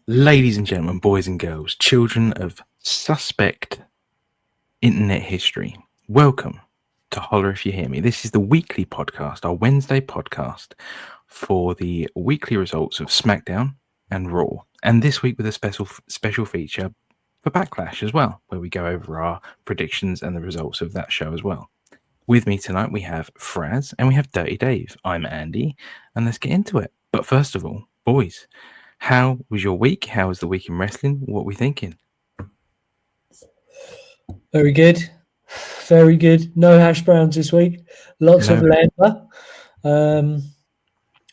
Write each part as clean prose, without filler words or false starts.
Ladies and gentlemen, boys and girls, children of suspect internet history, welcome to Holla If You Hear Me. This is the weekly podcast, our Wednesday podcast for the weekly results of SmackDown and Raw. And this week with a special feature for Backlash as well, where we go over our predictions and the results of that show as well. With me tonight, we have Fraz and we have Dirty Dave. I'm Andy, and let's get into it. But first of all, boys, how was your week? How was the week in wrestling? What are we thinking? Very good. Very good. No hash browns this week. Lots of lamber.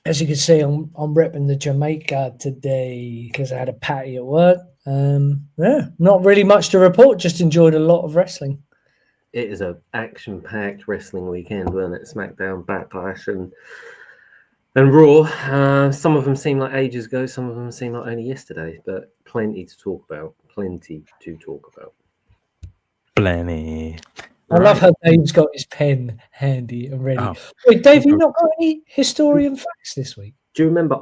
As you can see, I'm repping the Jamaica today because I had a patty at work. Not really much to report. Just enjoyed a lot of wrestling. It is an action-packed wrestling weekend, wasn't it? SmackDown, Backlash, and Raw. Some of them seem like ages ago. Some of them seem like only yesterday. But plenty to talk about. Plenty. Plenty. I love how Dave's got his pen handy and ready. Oh. Wait, Dave, you not got any historian facts this week? Do you remember?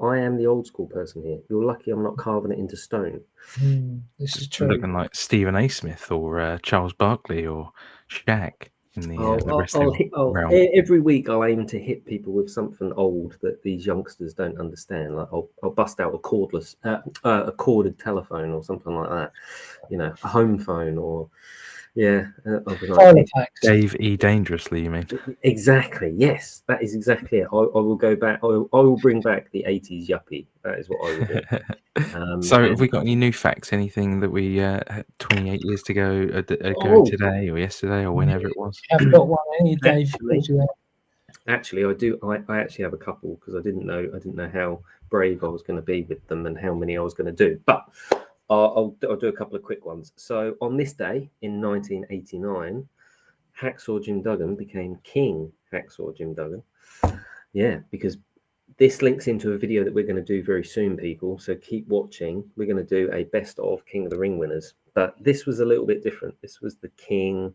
I am the old school person here. You're lucky I'm not carving it into stone. This is true. Looking like Stephen A. Smith or Charles Barkley or Shaq in the wrestling realm. Every week I'll aim to hit people with something old that these youngsters don't understand. Like I'll bust out a corded telephone or something like that. You know, a home phone or. Yeah, Dave E. Dangerously, you mean? Exactly. Yes, that is exactly it. I will go back. I will bring back the 80s yuppie. That is what I will do. So, have we got any new facts? Anything that we 28 years to go today or yesterday or whenever it was? I've got one, Dave. Actually, I do. I actually have a couple because I didn't know how brave I was going to be with them and how many I was going to do, but. I'll do a couple of quick ones. So on this day in 1989, Hacksaw Jim Duggan became King Hacksaw Jim Duggan. Yeah, because this links into a video that we're going to do very soon, people. So keep watching. We're going to do a best of King of the Ring winners. But this was a little bit different. This was the King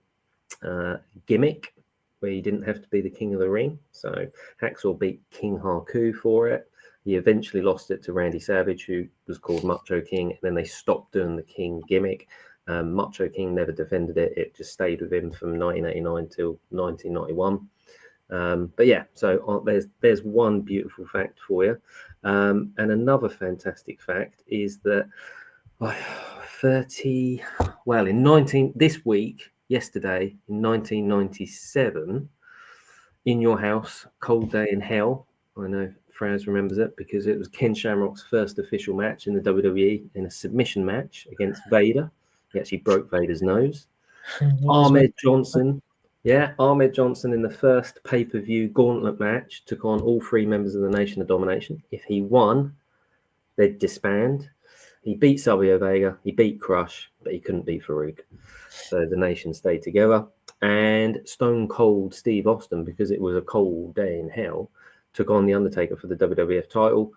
gimmick, where you didn't have to be the King of the Ring. So Hacksaw beat King Haku for it. He eventually lost it to Randy Savage, who was called Macho King, and then they stopped doing the King gimmick. Macho King never defended it. It just stayed with him from 1989 till 1991. But yeah, so there's one beautiful fact for you. And another fantastic fact is that yesterday in 1997, in your house, cold day in hell. I know Fraz remembers it because it was Ken Shamrock's first official match in the WWE in a submission match against Vader. He actually broke Vader's nose. Ahmed Johnson in the first pay-per-view gauntlet match took on all three members of the Nation of Domination. If he won, they'd disband. He beat Savio Vega, he beat Crush, but he couldn't beat Farouk. So the Nation stayed together. And Stone Cold Steve Austin, because it was a cold day in hell, took on The Undertaker for the WWF title,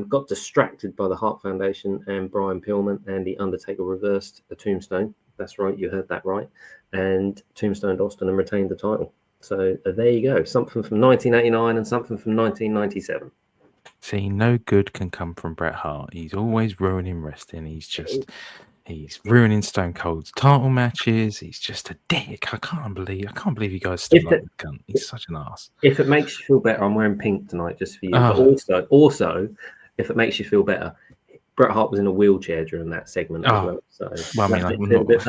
got distracted by the Hart Foundation and Brian Pillman, and The Undertaker reversed the Tombstone. That's right, you heard that right. And tombstoned Austin and retained the title. So there you go. Something from 1989 and something from 1997. See, no good can come from Bret Hart. He's always ruining wrestling. He's ruining Stone Cold's title matches. He's just a dick. I can't believe you guys still like the cunt. He's such an ass. If it makes you feel better, I'm wearing pink tonight just for you. Oh. But also, if it makes you feel better, Bret Hart was in a wheelchair during that segment as well. So well, I mean, I'm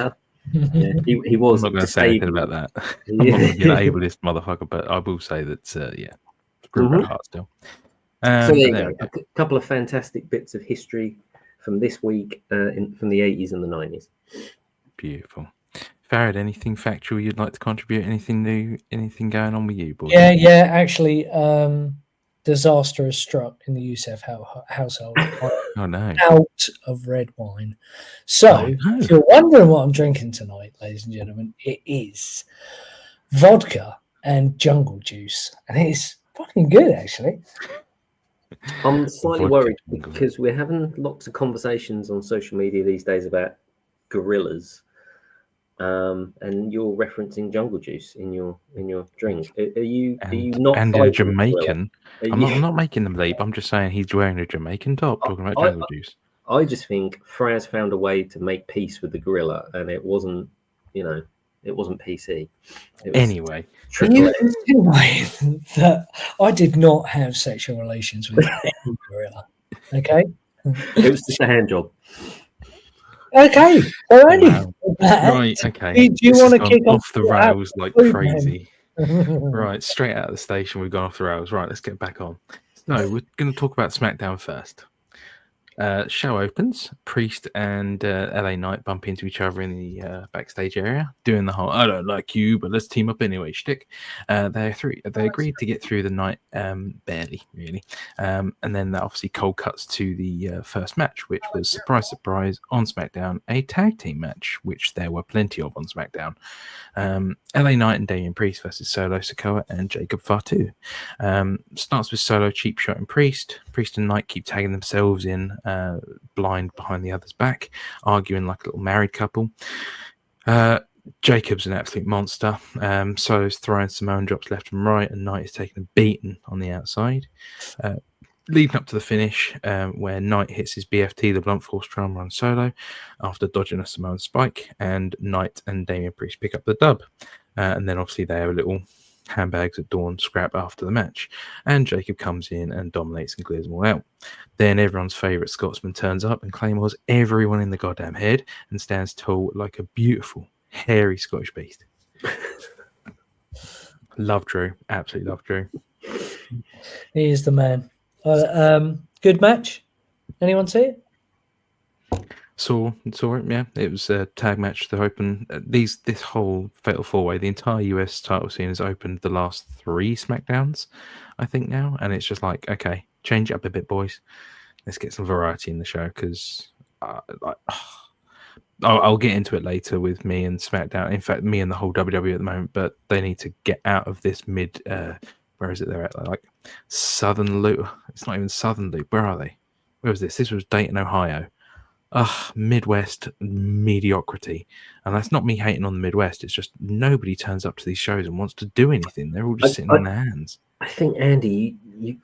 not. Yeah, he was. I'm not going to say anything about that. I'm not going to be an ableist motherfucker, but I will say that, screw Bret Hart still. So there you go. A couple of fantastic bits of history from this week from the 80s and the 90s. Beautiful. Farrad, anything factual you'd like to contribute? Anything new? Anything going on with you, boy? Yeah. Actually, disaster has struck in the Youssef household. Oh no! Out of red wine. So, if you're wondering what I'm drinking tonight, ladies and gentlemen, it is vodka and jungle juice, and it is fucking good, actually. I'm slightly worried because we're having lots of conversations on social media these days about gorillas. and you're referencing jungle juice in your drink. Are you not and in a Jamaican? I'm you... not making them leap. I'm just saying he's wearing a Jamaican top, talking about jungle juice. I just think Fraz found a way to make peace with the gorilla, and it wasn't, it wasn't PC. It was anyway, you insinuate that I did not have sexual relations with any gorilla. Okay, it was just a hand job. Okay, so Andy, wow. Right, okay. Do you want to kick off the rails like crazy? Right, straight out of the station, we've gone off the rails. Right, let's get back on. So we're going to talk about SmackDown first. Show opens. Priest and LA Knight bump into each other in the backstage area, doing the whole "I don't like you, but let's team up anyway" shtick. They agreed to get through the night, barely, really, and then that obviously cold cuts to the first match, which was surprise, surprise on SmackDown, a tag team match, which there were plenty of on SmackDown. LA Knight and Damian Priest versus Solo Sikoa and Jacob Fatu. Starts with Solo cheap shot and Priest. Priest and Knight keep tagging themselves in blind behind the other's back, arguing like a little married couple. Jacob's an absolute monster. Solo's throwing Samoan drops left and right, and Knight is taking a beating on the outside. Leading up to the finish, where Knight hits his BFT, the blunt force trauma on Solo, after dodging a Samoan spike, and Knight and Damian Priest pick up the dub. And then obviously they have a little handbags at dawn scrap after the match, and Jacob comes in and dominates and clears them all out. Then everyone's favourite Scotsman turns up and claymores everyone in the goddamn head and stands tall like a beautiful, hairy Scottish beast. Love Drew. Absolutely love Drew. He is the man. Good match. Anyone see it? Saw it, yeah. It was a tag match to open this whole Fatal 4-Way. The entire US title scene has opened the last 3 SmackDowns, I think now, and it's just like, okay, change it up a bit, boys. Let's get some variety in the show, because I'll get into it later with me and SmackDown. In fact, me and the whole WWE at the moment, but they need to get out of this mid. Where is it? They're at like Southern Loop. It's not even Southern Loop. Where are they? Where was this? This was Dayton, Ohio. Midwest mediocrity. And that's not me hating on the Midwest. It's just nobody turns up to these shows and wants to do anything. They're all just sitting on their hands. I think, Andy, you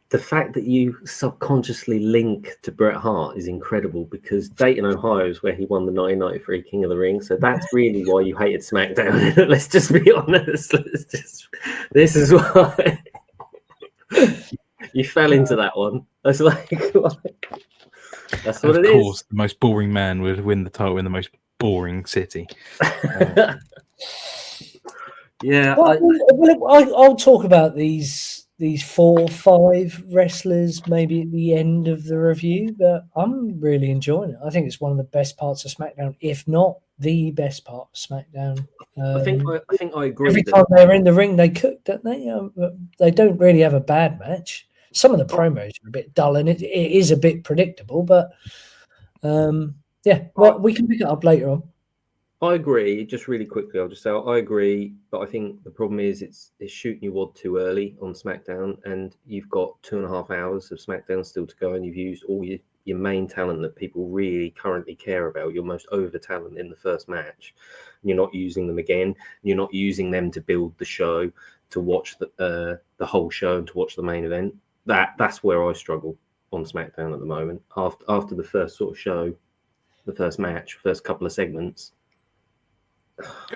the fact that you subconsciously link to Bret Hart is incredible, because Dayton, Ohio is where he won the 1993 King of the Ring. So that's really why you hated SmackDown. Let's just be honest. This is why you fell into that one. That's like, that's what it is. Of course, the most boring man would win the title in the most boring city. Yeah. I'll talk about these 4 or 5 wrestlers maybe at the end of the review, but I'm really enjoying it. I think it's one of the best parts of SmackDown, if not the best part of SmackDown. I think I agree. Every time they're in the ring, they cook, don't they? They don't really have a bad match. Some of the promos are a bit dull, and it is a bit predictable, but yeah, well, we can pick it up later on. I agree. Just really quickly, I'll just say I agree, but I think the problem is it's shooting you wad too early on SmackDown, and you've got 2.5 hours of SmackDown still to go, and you've used all your main talent that people really currently care about, your most over talent in the first match. And you're not using them again. You're not using them to build the show, to watch the whole show, and to watch the main event. That's where I struggle on SmackDown at the moment. After the first sort of show, the first match, first couple of segments,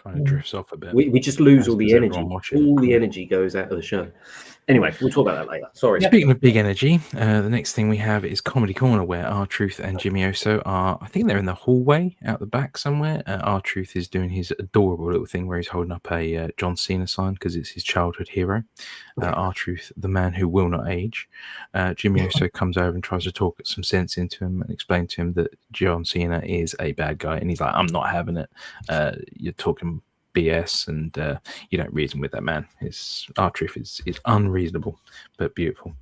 kind of drifts off a bit. We just lose all the energy. All the energy goes out of the show. Anyway, we'll talk about that later. Sorry. Speaking of big energy, the next thing we have is Comedy Corner, where R-Truth and Jimmy Uso are, I think they're in the hallway out the back somewhere. R-Truth is doing his adorable little thing where he's holding up a John Cena sign because it's his childhood hero. R-Truth, the man who will not age. Jimmy Uso comes over and tries to talk some sense into him and explain to him that John Cena is a bad guy. And he's like, I'm not having it. You're talking BS, and you don't reason with that man. His R-Truth is unreasonable but beautiful.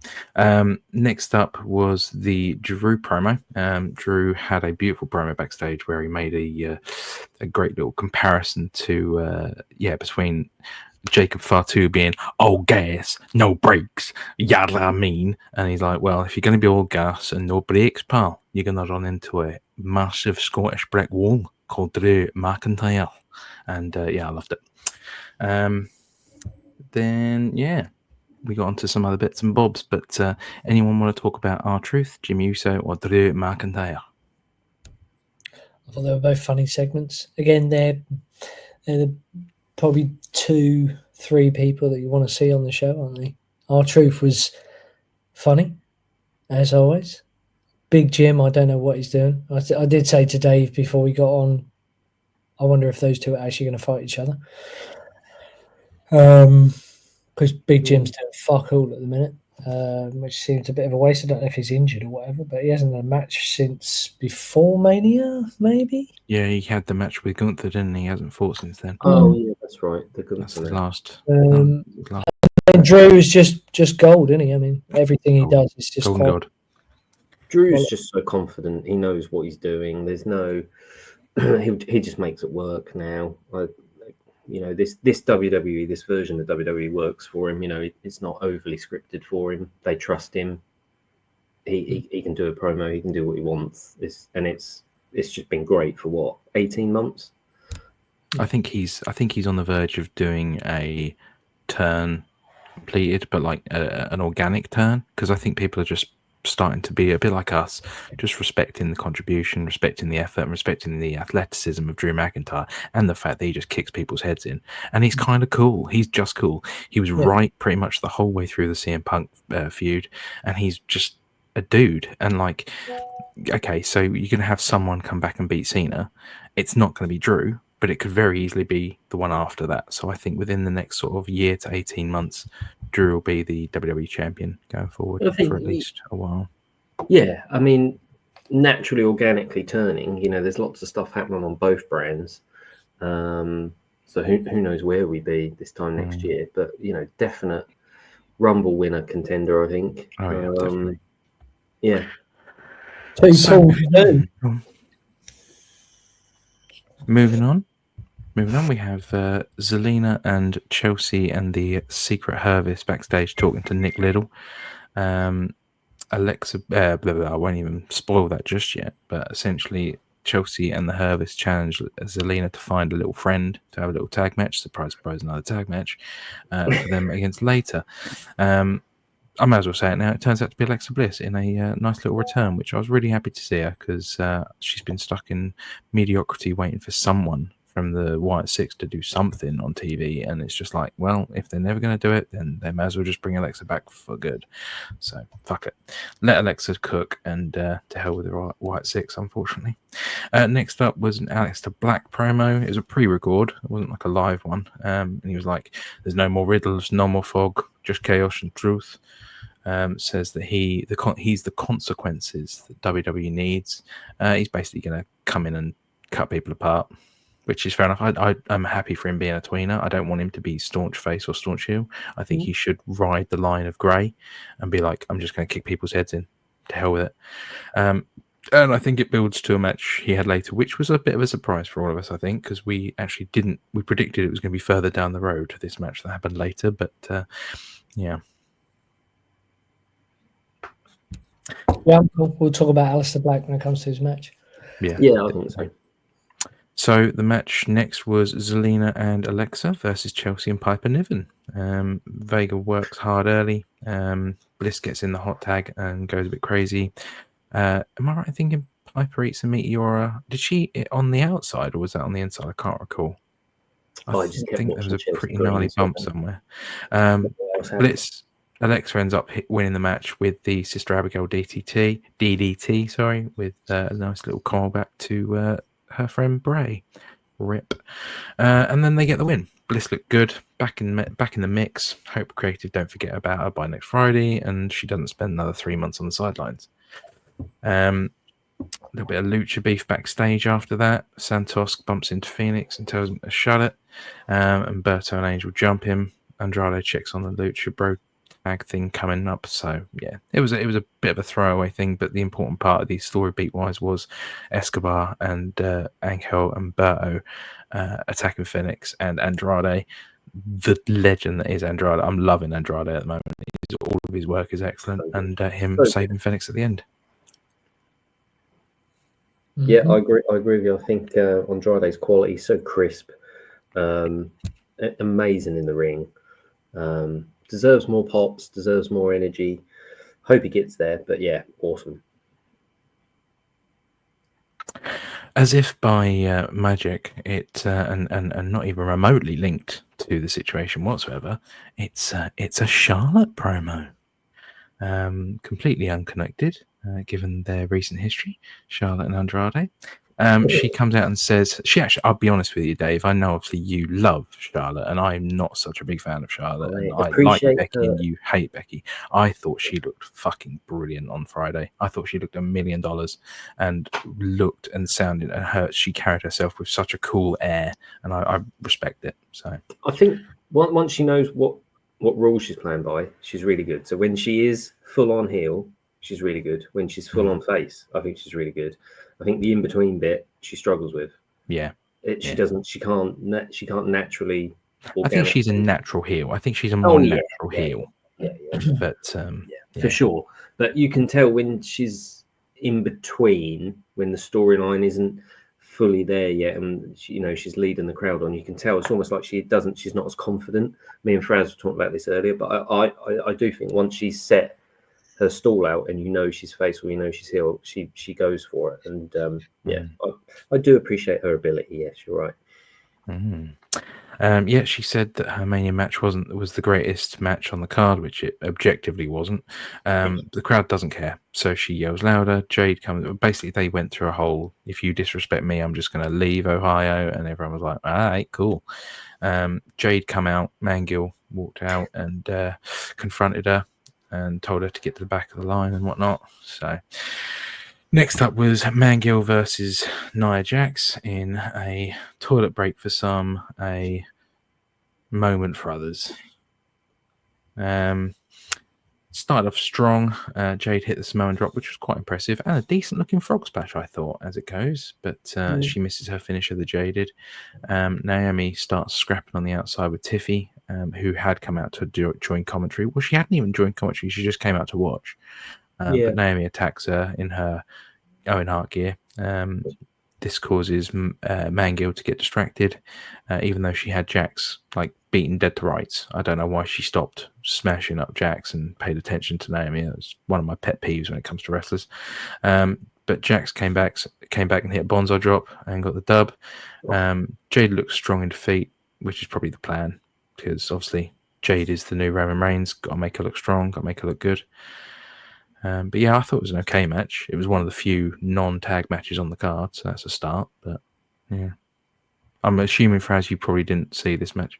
Next up was the Drew promo. Drew had a beautiful promo backstage where he made a great little comparison to between Jacob Fatu being all gas, no brakes, yada I mean. And he's like, well, if you're going to be all gas and no brakes, pal, you're going to run into a massive Scottish brick wall. called Drew McIntyre, and yeah, I loved it. Then yeah, we got onto some other bits and bobs, but anyone want to talk about R-Truth, Jimmy Uso, or Drew McIntyre? I thought they were both funny segments. Again, they're probably 2-3 people that you want to see on the show, aren't they? R-Truth was funny, as always. Big Jim, I don't know what he's doing. I did say to Dave before we got on, I wonder if those two are actually going to fight each other. Because Big Jim's doing fuck all at the minute, which seems a bit of a waste. I don't know if he's injured or whatever, but he hasn't had a match since before Mania, maybe? Yeah, he had the match with Gunther, didn't he? He hasn't fought since then. Oh, yeah, that's right. The Gunther That's the match. last. And Drew is just gold, isn't he? I mean, everything he does is just golden god. Drew's just so confident. He knows what he's doing. There's no... he just makes it work now. This WWE, this version of WWE works for him. It's not overly scripted for him. They trust him. He can do a promo. He can do what he wants. It's just been great for 18 months. I think he's on the verge of doing a turn completed, but like an organic turn, because I think people are just starting to be a bit like us, just respecting the contribution, respecting the effort, and respecting the athleticism of Drew McIntyre, and the fact that he just kicks people's heads in. And he's kind of cool. He's just cool. He was right pretty much the whole way through the CM Punk feud, and he's just a dude. And like, okay, so you're going to have someone come back and beat Cena. It's not going to be Drew, but it could very easily be the one after that. So I think within the next sort of year to 18 months, Drew will be the WWE champion going forward for at least a while. Yeah, I mean, naturally, organically turning, there's lots of stuff happening on both brands. So who knows where we be this time next year. But, definite Rumble winner contender, I think. Oh, yeah, definitely. Yeah. Moving on, we have Zelina and Chelsea and the Secret Hervis backstage talking to Nick Little. Alexa, blah, blah, blah, I won't even spoil that just yet, but essentially Chelsea and the Hervis challenge Zelina to find a little friend to have a little tag match. Surprise, another tag match for them against later. I might as well say it now. It turns out to be Alexa Bliss in a nice little return, which I was really happy to see her, because she's been stuck in mediocrity waiting for someone from the White Six to do something on TV. And it's just like, well, if they're never going to do it, then they may as well just bring Alexa back for good. So fuck it. Let Alexa cook, and to hell with the White Six, unfortunately. Next up was an Aleister Black promo. It was a pre-record. It wasn't like a live one. And he was like, there's no more riddles, no more fog, just chaos and truth. Says that he's the consequences that WWE needs. He's basically going to come in and cut people apart, which is fair enough. I'm happy for him being a tweener. I don't want him to be staunch face or staunch heel. I think he should ride the line of grey and be like, I'm just going to kick people's heads in. To hell with it. And I think it builds to a match he had later, which was a bit of a surprise for all of us, I think, because we actually we predicted it was going to be further down the road, this match that happened later. But yeah. Yeah, we'll talk about Aleister Black when it comes to his match. Yeah, I think so. So the match next was Zelina and Alexa versus Chelsea and Piper Niven. Vega works hard early. Bliss gets in the hot tag and goes a bit crazy. Am I right in thinking Piper eats a Meteora? Did she eat on the outside, or was that on the inside? I can't recall. I think there was a pretty gnarly bump somewhere. Bliss... Alexa ends up winning the match with the Sister Abigail DDT, with a nice little callback to her friend Bray. Rip. And then they get the win. Bliss looked good, back in the mix. Hope Creative don't forget about her by next Friday, and she doesn't spend another 3 months on the sidelines. A little bit of lucha beef backstage after that. Santos bumps into Phoenix and tells him to shut it. And Berto and Angel jump him. Andrade checks on the lucha bro tag thing coming up. So yeah, it was a bit of a throwaway thing, but the important part of the story beat wise was Escobar and Angel and Berto attacking Phoenix and Andrade, the legend that is Andrade. I'm loving Andrade at the moment. All of his work is excellent, and him saving Phoenix at the end. Yeah, I agree. I agree with you. I think Andrade's quality is so crisp, amazing in the ring. Deserves more pops, deserves more energy. Hope he gets there, but yeah, awesome. As if by magic, it and not even remotely linked to the situation whatsoever. It's a Charlotte promo, completely unconnected, given their recent history, Charlotte and Andrade. She comes out and says, I'll be honest with you, Dave, I know obviously you love Charlotte, and I'm not such a big fan of Charlotte, and I like Becky and you hate Becky. I thought she looked fucking brilliant on Friday. I thought she looked $1 million and looked and sounded and she carried herself with such a cool air, and I respect it. So I think once she knows what rules she's playing by, she's really good. So when she is full on heel, she's really good. When she's full on face, I think she's really good. I think the in between bit she struggles with. Yeah, she doesn't. She can't naturally. I think she's a natural heel. I think she's a more natural heel. Yeah. But for sure. But you can tell when she's in between, when the storyline isn't fully there yet, and she's leading the crowd on. You can tell it's almost like she's not as confident. Me and Fraz were talking about this earlier, but I do think once she's set her stall out and she's face or she's heel, she goes for it. And I do appreciate her ability. Yes, you're right. She said that her Mania match was the greatest match on the card, which it objectively wasn't. The crowd doesn't care, so she yells louder. Jade comes. Basically, they went through a whole, if you disrespect me, I'm just going to leave Ohio, and everyone was like, all right, cool. Jade come out, Mangill walked out and confronted her and told her to get to the back of the line and whatnot. So next up was Mangill versus Nia Jax in a toilet break for some, a moment for others. Started off strong. Jade hit the Samoan drop, which was quite impressive, and a decent looking frog splash, I thought, as it goes. But she misses her finisher, the Jaded. Naomi starts scrapping on the outside with Tiffy, who had come out to join commentary. Well, she hadn't even joined commentary. She just came out to watch. But Naomi attacks her in her Owen Hart gear. This causes Mangill to get distracted, even though she had Jax beaten dead to rights. I don't know why she stopped smashing up Jax and paid attention to Naomi. It's one of my pet peeves when it comes to wrestlers. But Jax came back and hit a Bonzo drop and got the dub. Jade looks strong in defeat, which is probably the plan, because obviously Jade is the new Roman Reigns. Got to make her look strong, got to make her look good. But yeah, I thought it was an okay match. It was one of the few non-tag matches on the card, so that's a start. But yeah, I'm assuming, Fraz, you probably didn't see this match.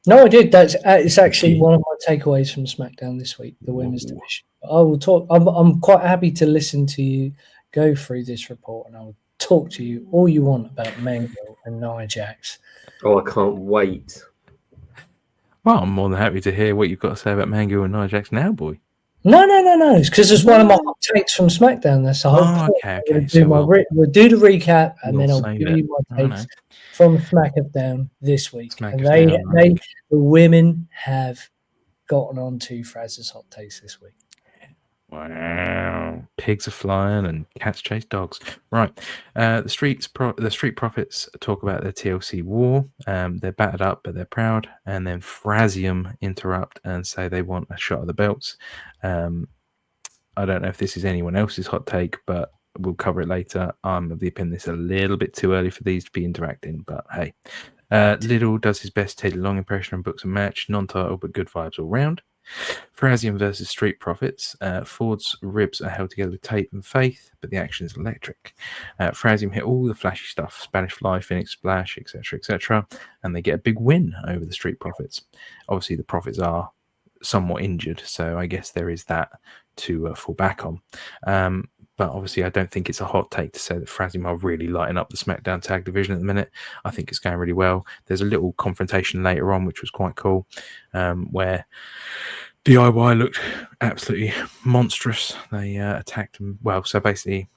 No, I did. It's actually one of my takeaways from SmackDown this week, the women's division. I will talk. I'm quite happy to listen to you go through this report, and I will talk to you all you want about Mangill and Nia Jax. Oh, I can't wait. Well, I'm more than happy to hear what you've got to say about Mangill and Nia Jax now, boy. No. It's because it's one of my hot takes from SmackDown. That's the whole point. Okay. We'll do the recap, and then I'll give you my takes from SmackDown this week. The women have gotten on to Fraz's hot takes this week. Wow. Pigs are flying and cats chase dogs. Right. The Street Profits talk about their TLC war. They're battered up, but they're proud. And then Fraxiom interrupt and say they want a shot of the belts. I don't know if this is anyone else's hot take, but we'll cover it later. I'm of the opinion it's a little bit too early for these to be interacting, but hey. Little does his best Teddy Long impression and books a match. Non-title, but good vibes all round. Fraxiom versus Street Profits. Ford's ribs are held together with tape and faith, but the action is electric. Fraxiom hit all the flashy stuff, Spanish Fly, Phoenix Splash, etc., and they get a big win over the Street Profits. Obviously, the Profits are somewhat injured, so I guess there is that to fall back on. But obviously, I don't think it's a hot take to say that Fraxiom are really lighting up the SmackDown tag division at the minute. I think it's going really well. There's a little confrontation later on, which was quite cool, where DIY looked absolutely monstrous. They attacked them. Well, so basically,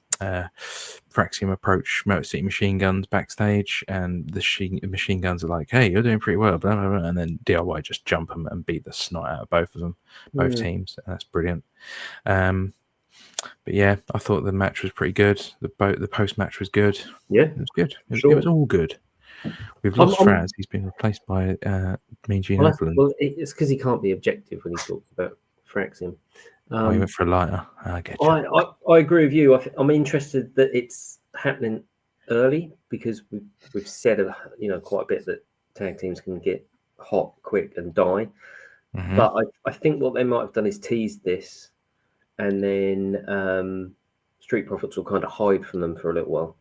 Fraxiom approach Motor City Machine Guns backstage, and the Machine Guns are like, "Hey, you're doing pretty well," blah, blah, blah. And then DIY just jump them and beat the snot out of both of them, both teams. And that's brilliant. But yeah, I thought the match was pretty good. The post match was good. Yeah, It was good. sure. It was all good. We've lost Fraz. He's been replaced by Mean Gene Okerlund. Well, it's because he can't be objective when he talks about Fraxiom. He went for a lighter. I get you. I agree with you. I'm interested that it's happening early because we've said quite a bit that tag teams can get hot quick and die. Mm-hmm. But I think what they might have done is tease this, and then Street Profits will kind of hide from them for a little while.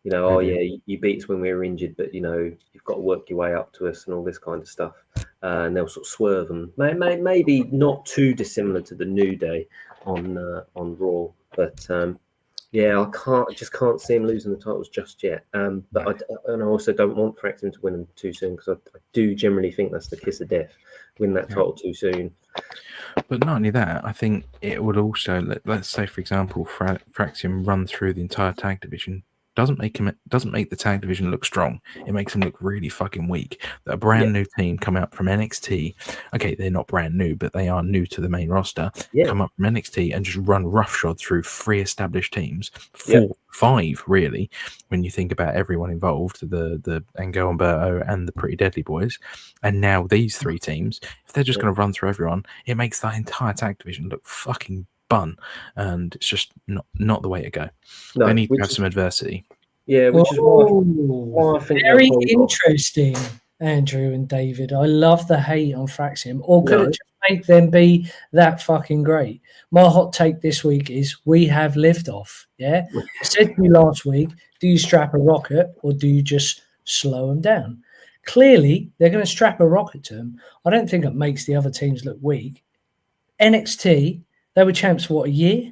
Maybe. Oh yeah, you beat us when we were injured, but you've got to work your way up to us and all this kind of stuff. And they'll sort of swerve them, maybe not too dissimilar to the New Day on Raw, but yeah, I just can't see him losing the titles just yet. But I also don't want Fraxiom to win them too soon because I do generally think that's the kiss of death, win that title too soon. But not only that, I think it would also let's say, for example, Fraxiom run through the entire tag division. Doesn't make the tag division look strong. It makes them look really fucking weak. That a brand new team come out from NXT. Okay, they're not brand new, but they are new to the main roster. Yeah. Come up from NXT and just run roughshod through 3 established teams, 5 really. When you think about everyone involved, the Angel Umberto and the Pretty Deadly Boys, and now these 3 teams, if they're just going to run through everyone, it makes that entire tag division look fucking bun, and it's just not the way to go. No, they need to have some adversity. Yeah, which is why I think very interesting, Andrew and David. I love the hate on Fraxiom. Or could it just make them be that fucking great? My hot take this week is we have lived off. Yeah, I said to you last week, do you strap a rocket or do you just slow them down? Clearly, they're going to strap a rocket to them. I don't think it makes the other teams look weak. NXT, they were champs for what, a year?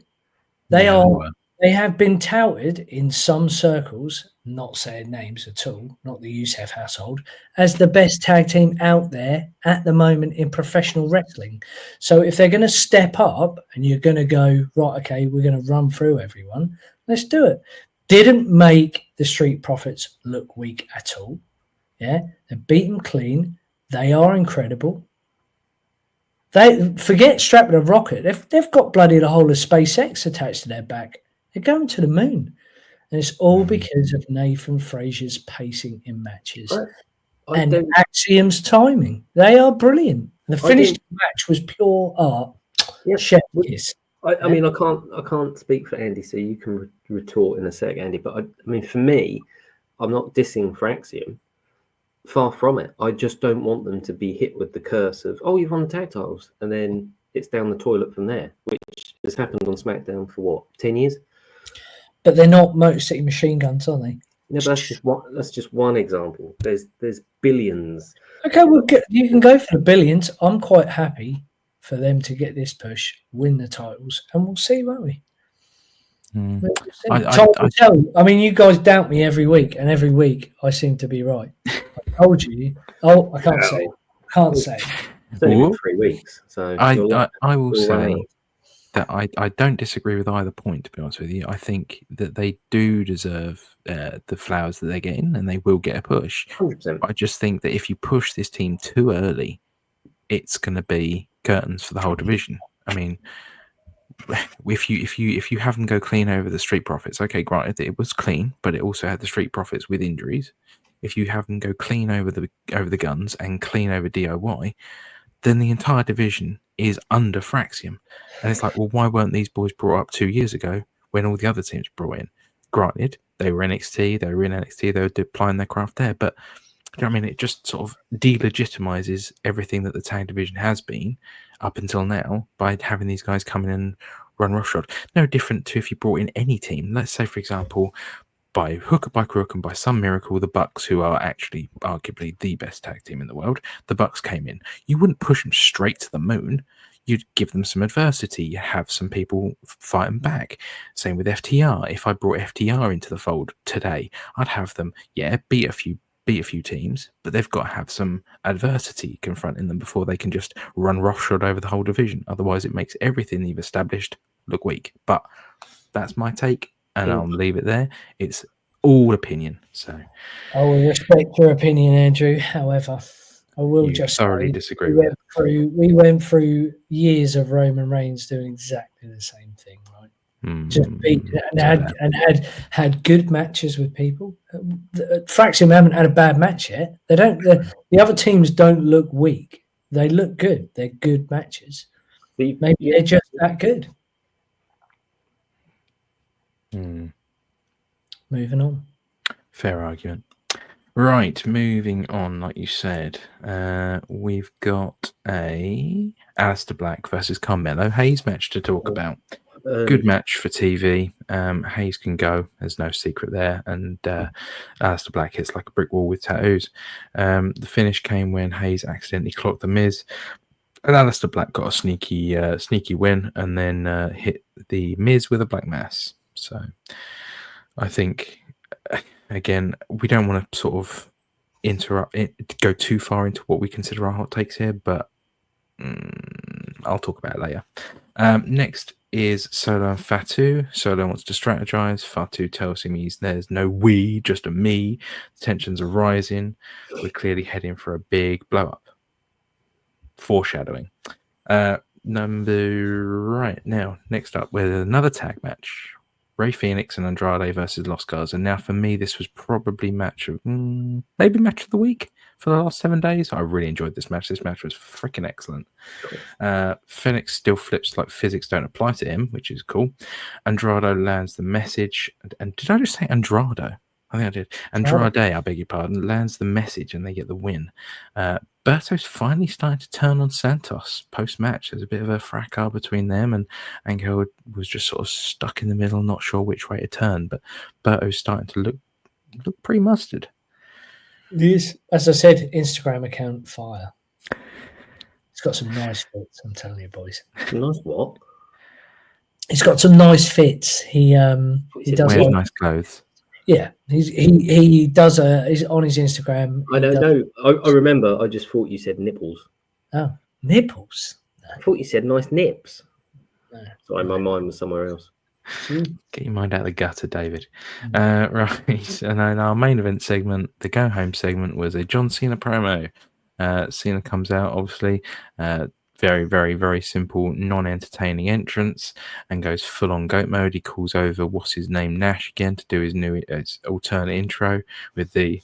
They have been touted in some circles, not saying names at all, not the Youssef household, as the best tag team out there at the moment in professional wrestling. So if they're going to step up and you're going to go, right, okay, we're going to run through everyone, let's do it. Didn't make the Street Profits look weak at all. Yeah, they beat them clean. They are incredible. They forget strapping a rocket. They've got bloody the whole of SpaceX attached to their back. They're going to the moon. And it's all because of Nathan Frazier's pacing in matches. And Axiom's timing. They are brilliant. The finish of the match was pure art. Yeah. Chef kiss. I mean, I can't speak for Andy, so you can retort in a sec, Andy. But I mean, for me, I'm not dissing Fraxiom. Far from it. I just don't want them to be hit with the curse of, oh, you've won the tag titles, and then it's down the toilet from there, which has happened on SmackDown for what, 10 years? But they're not Motor City Machine Guns, are they? No, but that's just one example. There's billions. Okay, well, you can go for the billions. I'm quite happy for them to get this push, win the titles, and we'll see, won't we? I mean, you guys doubt me every week, and every week I seem to be right. I told you. Oh, I can't say. Can't say. It's only been 3 weeks, so I will say that I don't disagree with either point. To be honest with you, I think that they do deserve the flowers that they're getting, and they will get a push. 100%. I just think that if you push this team too early, it's going to be curtains for the whole division. I mean, if you have them go clean over the Street Profits, okay, granted it was clean, but it also had the Street Profits with injuries. If you have them go clean over the Guns and clean over DIY, then the entire division is under Fraxiom. And it's like, well, why weren't these boys brought up 2 years ago when all the other teams brought in? Granted, they were NXT, they were in NXT, they were applying their craft there, but you know what I mean? It just sort of delegitimizes everything that the tag division has been up until now by having these guys come in and run roughshod. No different to if you brought in any team. Let's say, for example, by hook or by crook and by some miracle, the Bucks, who are actually arguably the best tag team in the world, the Bucks came in. You wouldn't push them straight to the moon. You'd give them some adversity. You have some people fight them back. Same with FTR. If I brought FTR into the fold today, I'd have them, beat a few teams, but they've got to have some adversity confronting them before they can just run roughshod over the whole division. Otherwise, it makes everything you've established look weak. But that's my take, and I'll leave it there. It's all opinion. So I will respect your opinion, Andrew. However, I will You just thoroughly say disagree with it. we went through years of Roman Reigns doing exactly the same thing, right? Just beat and had good matches with people. Fraxiom haven't had a bad match yet. They don't. The other teams don't look weak. They look good. They're good matches. Maybe they're just that good. Moving on. Fair argument. Right, moving on, like you said, we've got a Aleister Black versus Carmelo Hayes match to talk about. Good match for TV. Hayes can go. There's no secret there. And Aleister Black hits like a brick wall with tattoos. The finish came when Hayes accidentally clocked the Miz. And Aleister Black got a sneaky win and then hit the Miz with a Black Mass. So I think, again, we don't want to sort of go too far into what we consider our hot takes here, but I'll talk about it later. Next is Solo and Fatu. Solo wants to strategize. Fatu tells him there's no we, just a me. Tensions are rising. We're clearly heading for a big blow up. Foreshadowing. Next up, with another tag match. Rey Fenix and Andrade versus Los Garza. Now, for me, this was probably match of the week for the last 7 days. I really enjoyed this match. This match was freaking excellent. Fenix still flips like physics don't apply to him, which is cool. Andrade lands the message. And did I just say Andrade? I think I did. Andrade, I beg your pardon, lands the message and they get the win. Berto's finally starting to turn on Santos post-match. There's a bit of a fracas between them, and Angel was just sort of stuck in the middle, not sure which way to turn. But Berto's starting to look pretty mustard. Yes, as I said, Instagram account fire. It's got some nice fits, I'm telling you, boys. Nice what? He's got some nice fits. He does wears nice clothes. Yeah, he does he's on his Instagram. I don't know. I remember. I just thought you said nipples. Oh, nipples! No. I thought you said nice nips. No. Sorry, my mind was somewhere else. Get your mind out of the gutter, David. Right, and then our main event segment, the go home segment, was a John Cena promo. Cena comes out, obviously. Very, very, very simple, non-entertaining entrance and goes full-on goat mode. He calls over what's his name Nash again to do his alternate intro with the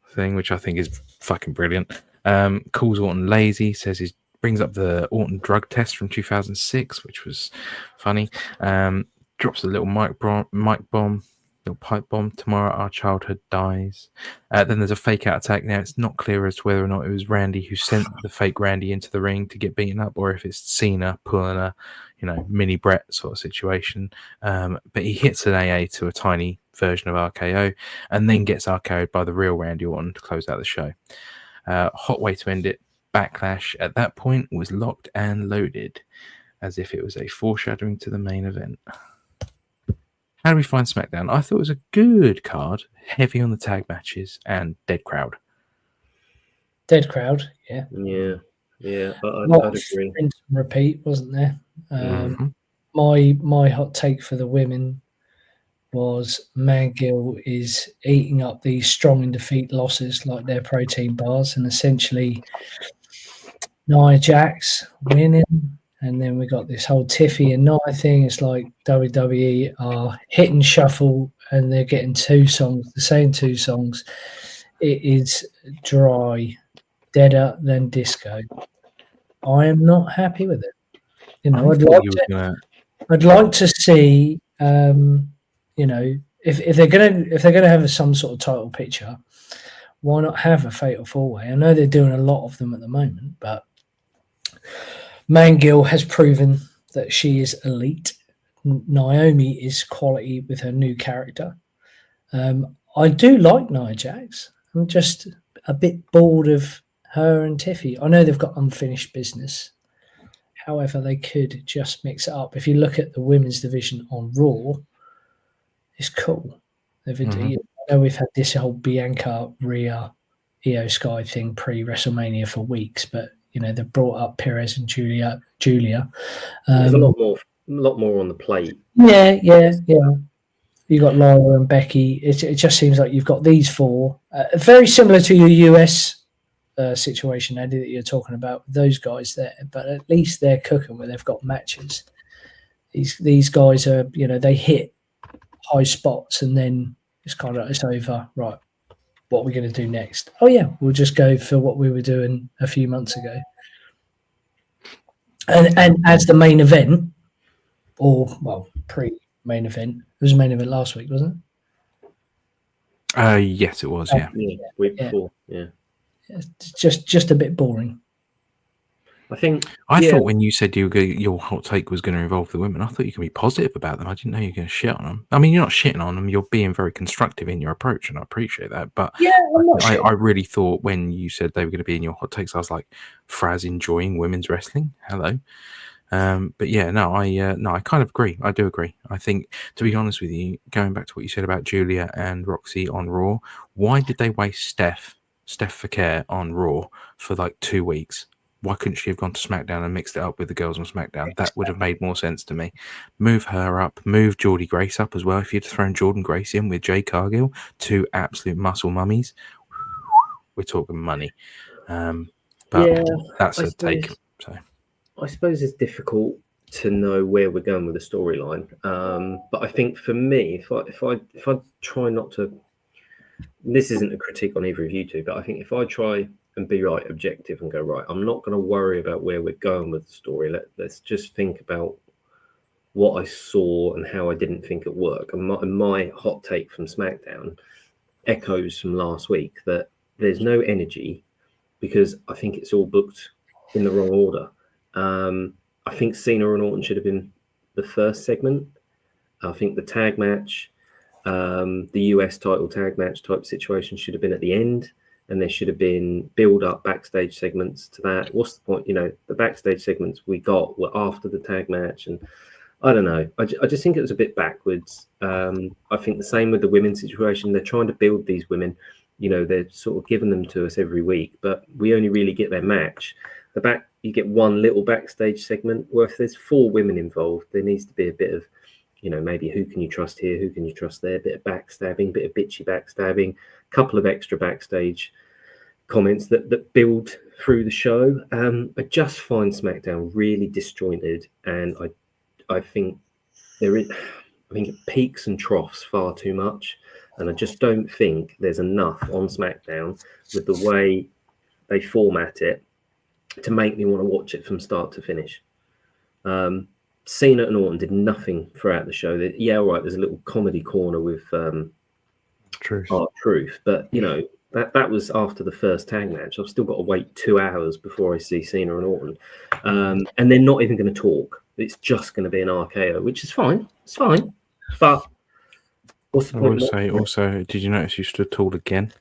thing, which I think is fucking brilliant. Calls Orton lazy, says he brings up the Orton drug test from 2006, which was funny. Drops a little mic bomb. Little pipe bomb. Tomorrow our childhood dies. Then there's a fake out attack. Now it's not clear as to whether or not it was Randy who sent the fake Randy into the ring to get beaten up, or if it's Cena pulling a mini Brett sort of situation. But he hits an AA to a tiny version of RKO and then gets RKO'd by the real Randy Orton to close out the show. Hot way to end it. Backlash at that point was locked and loaded, as if it was a foreshadowing to the main event. How do we find SmackDown? I thought it was a good card, heavy on the tag matches and dead crowd. Dead crowd, yeah. Yeah. I'd agree. Repeat, wasn't there? My hot take for the women was Mangill is eating up these strong in defeat losses like their protein bars, and essentially Nia Jax winning. And then we got this whole Tiffy and Nia thing. It's like WWE are hit and shuffle, and they're getting the same two songs. It is dry, deader than disco. I am not happy with it. I'd like to see, if they're gonna have some sort of title picture, why not have a fatal four-way? I know they're doing a lot of them at the moment, but Mangill has proven that she is elite. Naomi is quality with her new character. I do like Nia Jax. I'm just a bit bored of her and Tiffy. I know they've got unfinished business. However, they could just mix it up. If you look at the women's division on Raw, it's cool. I know we've had this whole Bianca, Rhea, Io Sky thing pre-WrestleMania for weeks, but they've brought up Perez and Julia. There's a lot more on the plate. Yeah. You got Laura and Becky. It just seems like you've got these four, very similar to your US situation, Andy, that you're talking about. Those guys there, but at least they're cooking where they've got matches. These guys are, they hit high spots and then it's over. Right, what are we going to do next? Oh yeah, we'll just go for what we were doing a few months ago. And as the main event, or pre-main event, it was a main event last week, wasn't it? Yes, it was. Yeah, week before. Yeah, it's just a bit boring. I thought when you said your hot take was going to involve the women, I thought you could be positive about them. I didn't know you were going to shit on them. I mean, you're not shitting on them. You're being very constructive in your approach, and I appreciate that. But I really thought when you said they were going to be in your hot takes, I was like, Fraz enjoying women's wrestling. Hello. But yeah, no, I kind of agree. I do agree. I think, to be honest with you, going back to what you said about Julia and Roxy on Raw, why did they waste Steph Fakir on Raw for like 2 weeks? Why couldn't she have gone to SmackDown and mixed it up with the girls on SmackDown? That would have made more sense to me. Move her up, move Geordie Grace up as well. If you'd thrown Jordan Grace in with Jay Cargill, 2 absolute muscle mummies, we're talking money. But that's a take. So I suppose it's difficult to know where we're going with the storyline. But I think for me, if I try not to, this isn't a critique on either of you two, but I think if I try and be objective and go, right, I'm not going to worry about where we're going with the story. Let's just think about what I saw and how I didn't think it worked. And my hot take from SmackDown echoes from last week that there's no energy because I think it's all booked in the wrong order. I think Cena and Orton should have been the first segment. I think the tag match, the US title tag match type situation should have been at the end. And there should have been build-up backstage segments to that. What's the point? The backstage segments we got were after the tag match. And I don't know. I just think it was a bit backwards. I think the same with the women's situation. They're trying to build these women. They're sort of giving them to us every week. But we only really get their match. You get one little backstage segment. Where if there's 4 women involved, there needs to be a bit of, maybe who can you trust here? Who can you trust there? A bit of backstabbing, bit of bitchy backstabbing, couple of extra backstage comments that build through the show. I just find SmackDown really disjointed, and I think it peaks and troughs far too much, and I just don't think there's enough on SmackDown with the way they format it to make me want to watch it from start to finish. Cena and Orton did nothing throughout the show. There's a little comedy corner with Truth, but that was after the first tag match. I've still got to wait 2 hours before I see Cena and Orton, and they're not even going to talk. It's just going to be an RKO, which is fine. It's fine, but what's the point? Also, did you notice you stood tall again?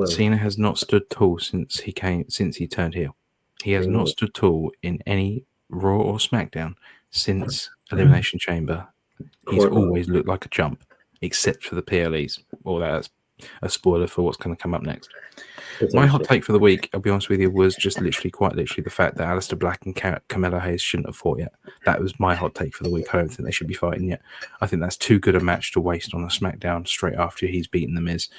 Cena has not stood tall since he turned heel. He has not stood tall in any Raw or SmackDown since Elimination Chamber. He's always looked like a chump, except for the PLEs. Well, that's a spoiler for what's going to come up next. My hot take for the week, I'll be honest with you, was just quite literally the fact that Aleister Black and Carmelo Hayes shouldn't have fought yet. That was my hot take for the week. I don't think they should be fighting yet. I think that's too good a match to waste on a SmackDown straight after he's beaten The Miz.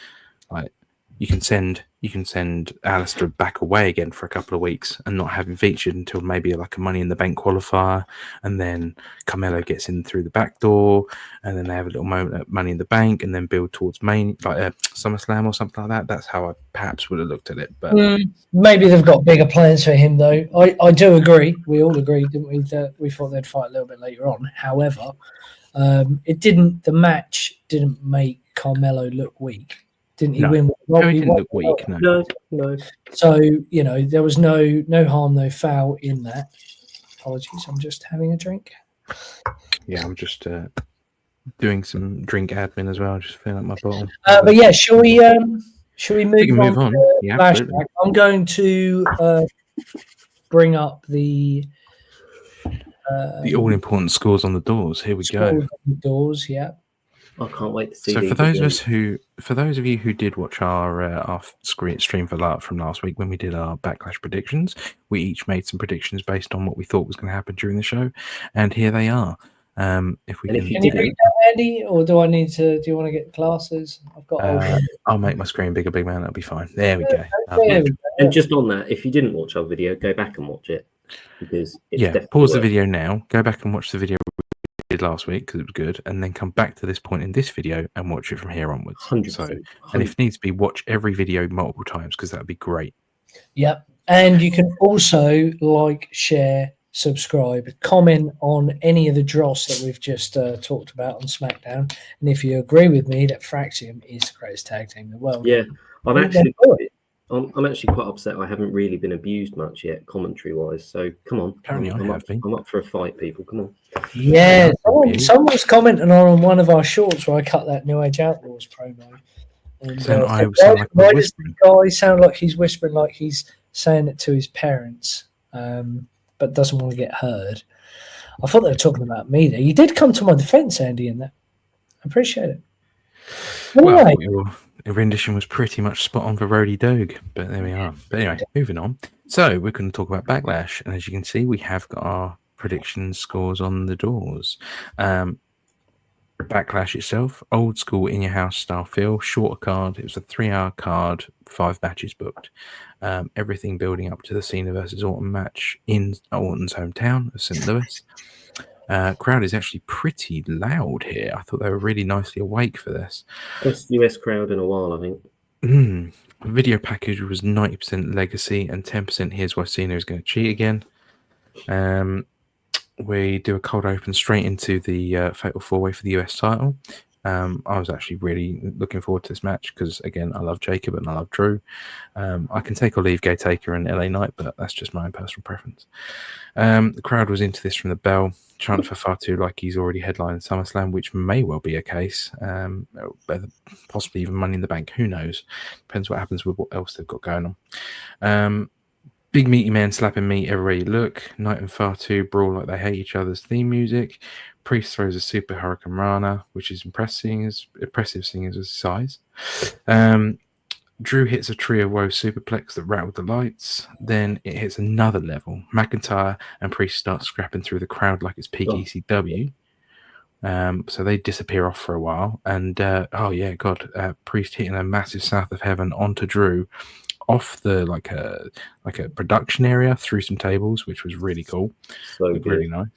Like, you can send Aleister back away again for a couple of weeks and not have him featured until maybe like a Money in the Bank qualifier, and then Carmelo gets in through the back door, and then they have a little moment at Money in the Bank, and then build towards SummerSlam or something like that. That's how I perhaps would have looked at it. But maybe they've got bigger plans for him, though. I do agree. We all agreed, didn't we, that we thought they'd fight a little bit later on. However, the match didn't make Carmelo look weak. Didn't he win? No, he didn't look weak. No. So, there was no harm, no foul in that. Apologies, I'm just having a drink. Yeah, I'm just doing some drink admin as well, just filling up my bottle. But yeah, shall we move on? Yeah, absolutely. I'm going to bring up the all-important scores on the doors. Here we go. On the doors, yeah. I can't wait to see. So for those of you who did watch our stream for from last week when we did our Backlash predictions, we each made some predictions based on what we thought was going to happen during the show, and here they are. If we And can, if you Can you didn't- read that, Andy, or do I need to? Do you want to get glasses? I've got. I'll make my screen bigger, big man. That'll be fine. There we go. There we go. And just on that, if you didn't watch our video, go back and watch it because it's definitely pause the worth it. video now. Go back and watch the video we did last week because it was good, and then come back to this point in this video and watch it from here onwards. 100%. So, and if needs be, watch every video multiple times because that would be great. Yep. And you can also like, share, subscribe, comment on any of the dross that we've just talked about on SmackDown. And if you agree with me that Fraxiom is the greatest tag team in the world, Yeah, I'm then actually do it. I'm actually quite upset. I haven't really been abused much yet, commentary wise. So come on, Apparently I have been. I'm up for a fight, people. Come on. Yeah, someone was commenting on one of our shorts where I cut that New Age Outlaws promo. And Then I said, sound like why I'm does the whispering. guy sound like he's whispering, like he's saying it to his parents, but doesn't want to get heard? I thought they were talking about me there. You did come to my defense, Andy, in that. I appreciate it. Well, I Anyway, thought your rendition was pretty much spot on for Rody Dogue, but there we are. But anyway, moving on. So we're going to talk about Backlash, and as you can see, we have got our prediction scores on the doors. Backlash itself, old school in your house style feel, shorter card. It was a 3-hour card, 5 matches booked. Everything building up to the Cena versus Orton match in Orton's hometown of St. Louis. Crowd is actually pretty loud here. I thought they were really nicely awake for this. Best US crowd in a while, I think. Video package was 90% legacy and 10% here's why Cena is going to cheat again. We do a cold open straight into the Fatal 4-Way for the US title. I was actually really looking forward to this match because, again, I love Jacob and I love Drew. I can take or leave Gay Taker and LA Knight, but that's just my own personal preference. The crowd was into this from the bell, chanting for Fatu like he's already headlined SummerSlam, which may well be a case. Possibly even Money in the Bank. Who knows? Depends what happens with what else they've got going on. Big meaty man slapping meat everywhere you look. Knight and Fatu brawl like they hate each other's theme music. Priest throws a super Hurricane Rana, which is impressive seeing as his size. Drew hits a Tree of Woe superplex that rattled the lights. Then it hits another level. McIntyre and Priest start scrapping through the crowd like it's peak ECW. So they disappear off for a while. And, Priest hitting a massive South of Heaven onto Drew off the like a production area through some tables, which was really cool. So good. Really nice.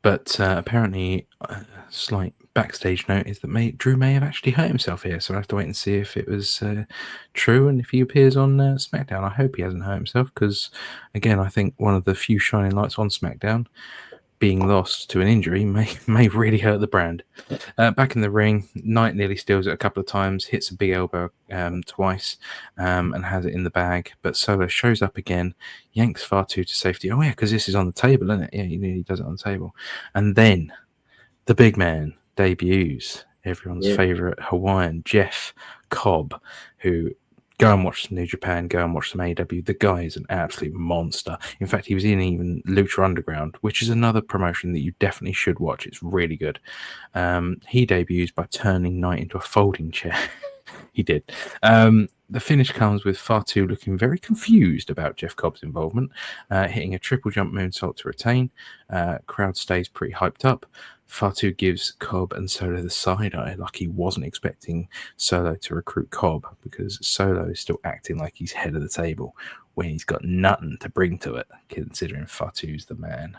But apparently a slight backstage note is that Drew may have actually hurt himself here, so I have to wait and see if it was true and if he appears on SmackDown. I hope he hasn't hurt himself because, again, I think one of the few shining lights on SmackDown, being lost to an injury may really hurt the brand. Back in the ring, Knight nearly steals it a couple of times, hits a big elbow twice, and has it in the bag. But Solo shows up again, yanks Fatu to safety. Oh yeah, because this is on the table, isn't it? Yeah, he nearly does it on the table. And then the big man debuts, everyone's favorite Hawaiian, Jeff Cobb, who... Go and watch New Japan. Go and watch some AEW. The guy is an absolute monster. In fact, he was in even Lucha Underground, which is another promotion that you definitely should watch. It's really good. He debuts by turning Knight into a folding chair. He did. The finish comes with Fatu looking very confused about Jeff Cobb's involvement, hitting a triple jump moonsault to retain. Crowd stays pretty hyped up. Fatu gives Cobb and Solo the side eye, like he wasn't expecting Solo to recruit Cobb, because Solo is still acting like he's head of the table when he's got nothing to bring to it, considering Fatu's the man.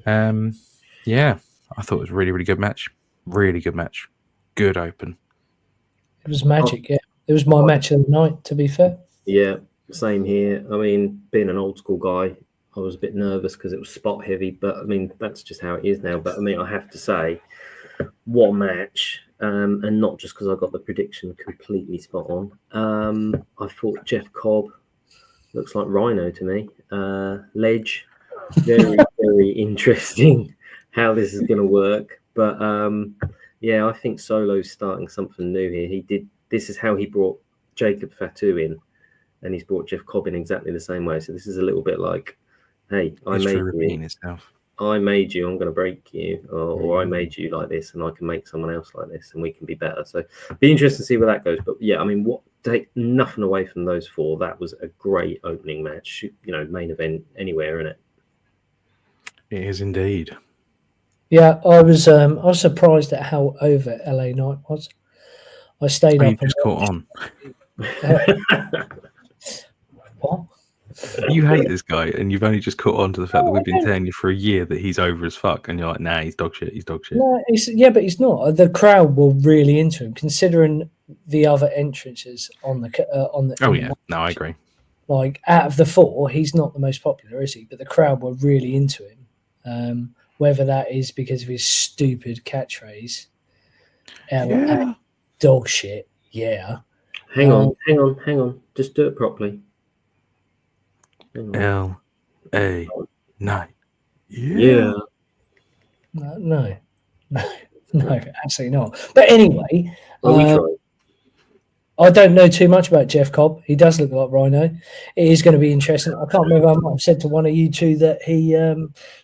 I thought it was a really, really good match. Really good match. Good open. it was magic. Yeah, it was my match of the night. To be fair. Yeah, same here. I mean, being an old school guy, I was a bit nervous because it was spot heavy, but I mean, that's just how it is now. But I mean, I have to say, what a match. And not just because I got the prediction completely spot on. I thought Jeff Cobb looks like Rhino to me. Ledge, very, very interesting how this is going to work. But I think Solo's starting something new here. This is how he brought Jacob Fatu in, and he's brought Jeff Cobb in exactly the same way. So this is a little bit like, hey, I made you, I'm going to break you, or I made you like this, and I can make someone else like this, and we can be better. So be interesting to see where that goes. But yeah, I mean, take nothing away from those four. That was a great opening match. Main event anywhere in it. It is indeed. Yeah, I was surprised at how over LA Knight was. I stayed Oh, up you just caught on. What? You hate this guy, and you've only just caught on to the fact that No, we've I been don't. telling you for a year that he's over as fuck, and you're like, nah, he's dog shit, he's dog shit. No, but he's not. The crowd were really into him, considering the other entrances on the Oh yeah, no, I agree. Like out of the four, he's not the most popular, is he? But the crowd were really into him. Whether that is because of his stupid catchphrase, Yeah. dog shit, yeah. Hang on. Just do it properly. LA Knight. Yeah. No, absolutely not. But anyway, Well, we tried. I don't know too much about Jeff Cobb. He does look like Rhino. It is going to be interesting. I can't remember. I might have said to one of you two that he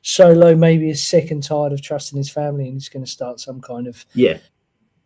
Solo maybe is sick and tired of trusting his family, and he's going to start some kind of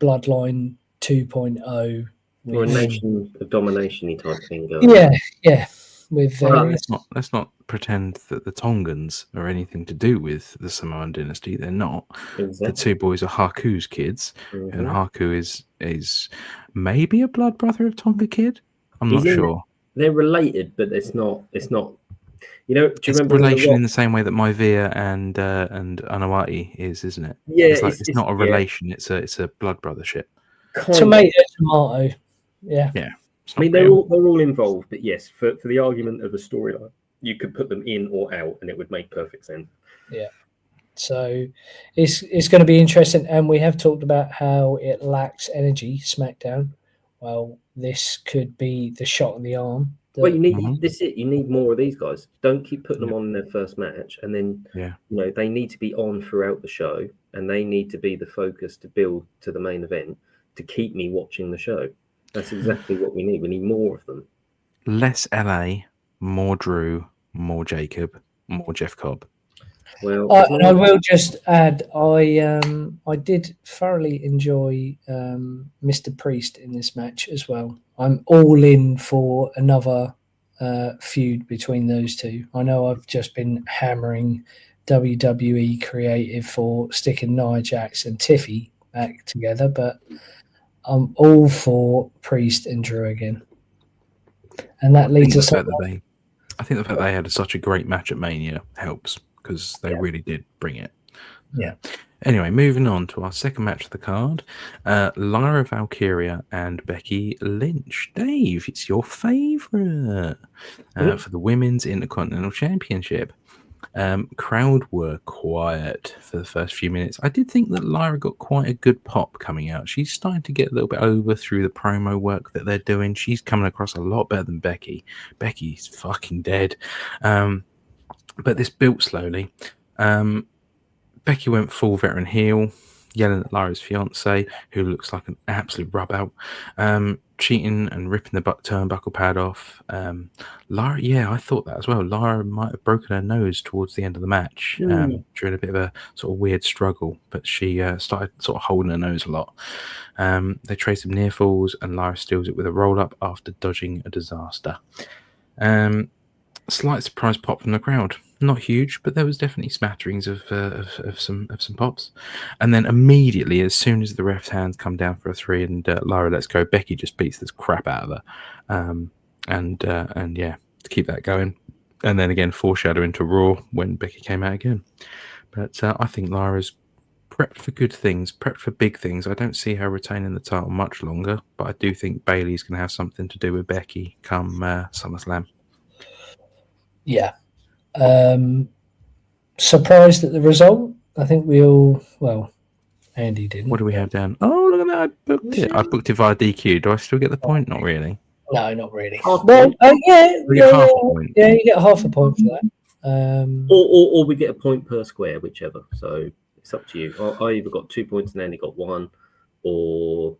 bloodline 2.0 or a nation of domination type thing going. Yeah. With let's not pretend that the Tongans are anything to do with the Samoan dynasty. They're not. Exactly. The two boys are Haku's kids, and Haku is maybe a blood brother of Tonga Kid. I'm not sure. They're related, but it's not. You know, do you remember relation in the same way that Maivia and Anawati is, isn't it? Yeah, it's not a relation. It's a blood brothership. Tomato. Yeah. I mean, they're all involved, but yes, for the argument of the storyline, you could put them in or out, and it would make perfect sense. Yeah. So it's going to be interesting, and we have talked about how it lacks energy. SmackDown. Well, this could be the shot in the arm. Well, you need more of these guys. Don't keep putting them on in their first match, and then they need to be on throughout the show, and they need to be the focus to build to the main event to keep me watching the show. That's exactly what we need. We need more of them. Less LA, more Drew, more Jacob, more Jeff Cobb. Well, and I will just add, I did thoroughly enjoy Mr. Priest in this match as well. I'm all in for another feud between those two. I know I've just been hammering WWE creative for sticking Nia Jax and Tiffy back together, but I'm all for Priest and Drew again. And that leads us on. I think the fact they had such a great match at Mania helps, because they really did bring it. Yeah. Anyway, moving on to our second match of the card. Lyra Valkyria and Becky Lynch. Dave, it's your favourite for the Women's Intercontinental Championship. Crowd were quiet for the first few minutes. I did think that Lyra got quite a good pop coming out. She's starting to get a little bit over through the promo work that they're doing. She's coming across a lot better than Becky. Becky's fucking dead. But this built slowly. Becky went full veteran heel, yelling at Lyra's fiance, who looks like an absolute rub out, cheating and ripping the turnbuckle pad off. Lyra, I thought that as well. Lyra might have broken her nose towards the end of the match during a bit of a sort of weird struggle, but she started sort of holding her nose a lot. They trade some near falls, and Lyra steals it with a roll up after dodging a disaster. Slight surprise pop from the crowd. Not huge, but there was definitely smatterings of some pops. And then immediately, as soon as the ref's hands come down for a 3 and Lyra lets go, Becky just beats this crap out of her. And to keep that going. And then again, foreshadowing to Raw when Becky came out again. But I think Lyra's prepped for good things, prepped for big things. I don't see her retaining the title much longer, but I do think Bayley's going to have something to do with Becky come SummerSlam. Yeah. Surprised at the result. I think we all, Andy didn't. What do we have down? Oh, look at that. I booked it. I booked it via DQ. Do I still get the point? Not really. No, not really. Half you get half a point. Yeah, you get half a point for that. Or we get a point per square, whichever. So it's up to you. I either got 2 points and Andy got 1, or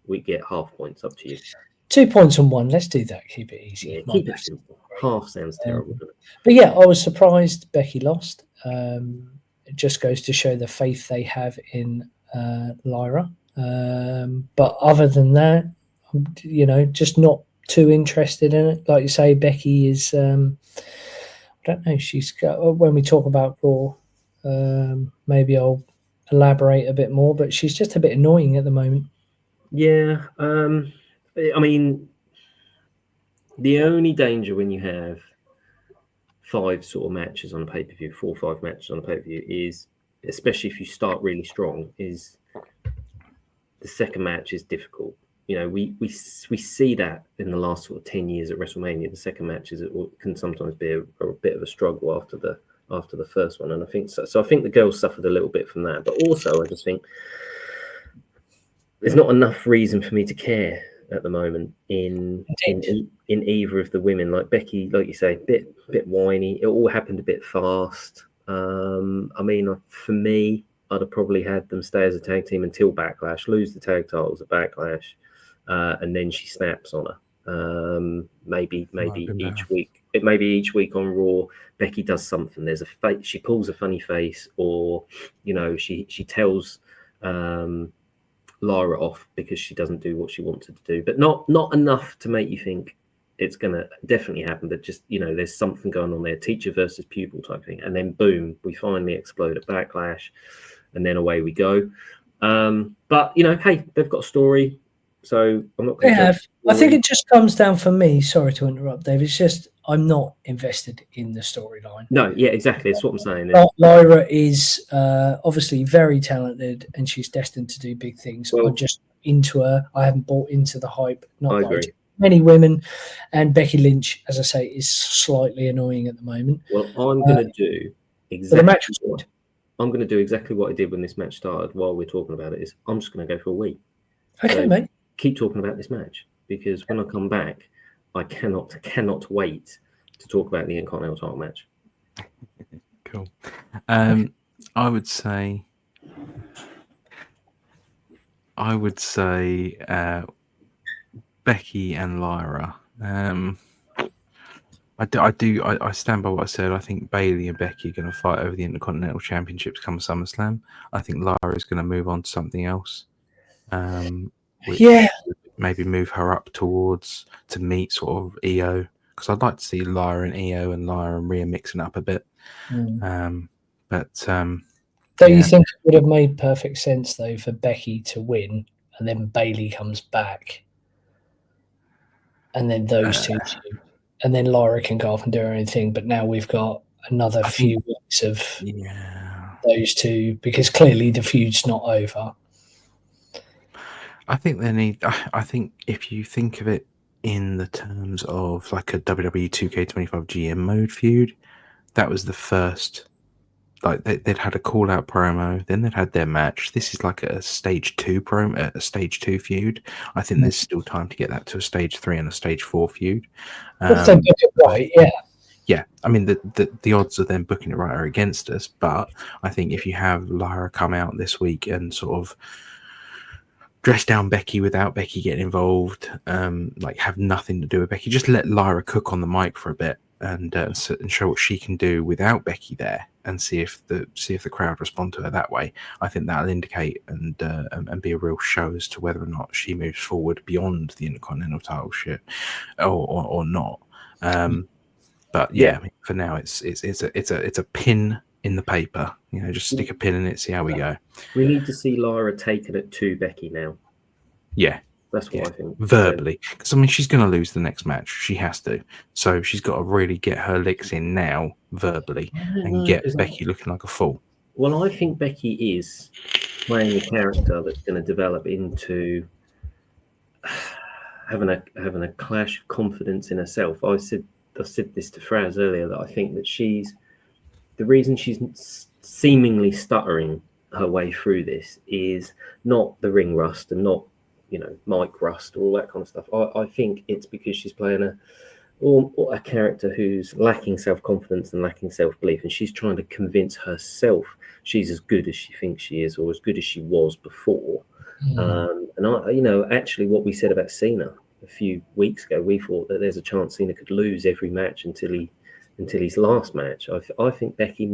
we get half points. Up to you. 2 points and 1. Let's do that. Keep it easy. Yeah, keep it simple. Half sounds terrible, doesn't it? But yeah, I was surprised Becky lost. It just goes to show the faith they have in Lyra. But other than that, just not too interested in it. Like you say, Becky is. I don't know. She's got, when we talk about Raw, maybe I'll elaborate a bit more. But she's just a bit annoying at the moment. Yeah. I mean, the only danger when you have 5 sort of matches on a pay-per-view, 4 or 5 matches on a pay-per-view is, especially if you start really strong, is the second match is difficult. You know, we see that in the last sort of 10 years at WrestleMania. The second matches can sometimes be a bit of a struggle after the first one, and I think so. So I think the girls suffered a little bit from that, but also I just think there's not enough reason for me to care at the moment in either of the women. Like Becky, like you say, bit whiny. It all happened a bit fast. I mean, for me, I'd have probably had them stay as a tag team until Backlash, lose the tag titles at Backlash, and then she snaps on her. Maybe each week. It maybe each week on Raw, Becky does something. There's she pulls a funny face, or you know, she tells Lara off because she doesn't do what she wanted to do, but not enough to make you think it's gonna definitely happen. But just, you know, there's something going on there, teacher versus pupil type thing, and then boom, we finally explode at Backlash, and then away we go. But you know, hey, they've got a story, so I'm not. They have. I think it just comes down for me. Sorry to interrupt, Dave. It's just I'm not invested in the storyline. No, yeah, exactly. That's what I'm saying. Lyra is obviously very talented, and she's destined to do big things. I'm just into her. I haven't bought into the hype. Not like many women, and Becky Lynch, as I say, is slightly annoying at the moment. Well, I'm going to do exactly. The match was good. I'm going to do exactly what I did when this match started. While we're talking about it, is I'm just going to go for a week. Okay, mate. Keep talking about this match, because when I come back, I cannot wait to talk about the Intercontinental title match. Cool. I would say Becky and Lyra. I stand by what I said. I think Bayley and Becky are going to fight over the Intercontinental Championships come SummerSlam. I think Lyra is going to move on to something else. Maybe move her up to meet sort of EO, because I'd like to see Lyra and EO and Lyra and Rhea mixing up a bit. Don't you think it would have made perfect sense though for Becky to win and then Bayley comes back and then those two, and then Lyra can go off and do her own thing? But now we've got another few weeks of those two, because clearly the feud's not over. I think if you think of it in the terms of like a WWE 2K25 GM mode feud, that was the first. Like they'd had a call out promo, then they'd had their match. This is like a stage 2 promo, a stage 2 feud. I think there's still time to get that to a stage 3 and a stage 4 feud. Right, yeah. Yeah, I mean the odds of them booking it right are against us, but I think if you have Lyra come out this week and sort of dress down Becky without Becky getting involved, like have nothing to do with Becky, just let Lyra cook on the mic for a bit and show what she can do without Becky there, and see if the crowd respond to her that way. I think that'll indicate and be a real show as to whether or not she moves forward beyond the Intercontinental title shit or not. But yeah, I mean, for now it's a pin in the paper. You know, just stick a pin in it, see how we go. We need to see Lyra taking it to Becky now. Yeah. That's what I think. Verbally. Because, I mean, she's going to lose the next match. She has to. So she's got to really get her licks in now, verbally, and get Becky looking like a fool. Well, I think Becky is playing a character that's going to develop into having a clash of confidence in herself. I've said this to Fraz earlier, that I think that the reason she's seemingly stuttering her way through this is not the ring rust and not, you know, mic rust or all that kind of stuff. I think it's because she's playing a character who's lacking self-confidence and lacking self-belief, and she's trying to convince herself she's as good as she thinks she is, or as good as she was before. Actually what we said about Cena a few weeks ago, we thought that there's a chance Cena could lose every match until his last match. I think Becky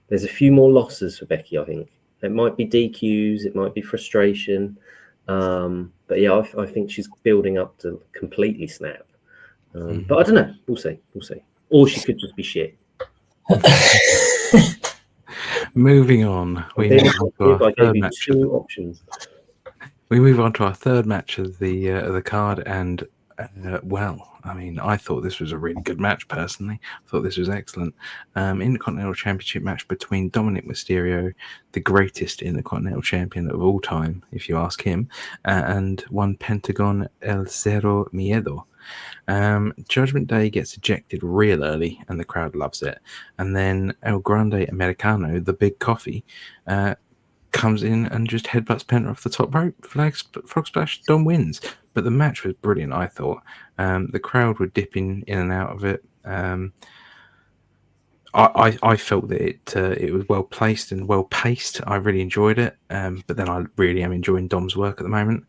there's a few more losses for Becky. I think it might be DQs, it might be frustration. But yeah, I think she's building up to completely snap. But I don't know. We'll see. Or she could just be shit. Moving on, we move on to our third match. Two options. We move on to our third match of the card, and well, I mean, I thought this was a really good match personally. I thought this was excellent. Intercontinental Championship match between Dominic Mysterio, the greatest Intercontinental Champion of all time, if you ask him, and one Pentagon El Zero Miedo. Judgment Day gets ejected real early, and the crowd loves it. And then El Grande Americano, the Big Coffee, comes in and just headbutts Penta off the top rope. Frog splash. Dom wins. But the match was brilliant, I thought. The crowd were dipping in and out of it. I felt that it was well placed and well paced. I really enjoyed it. But then I really am enjoying Dom's work at the moment.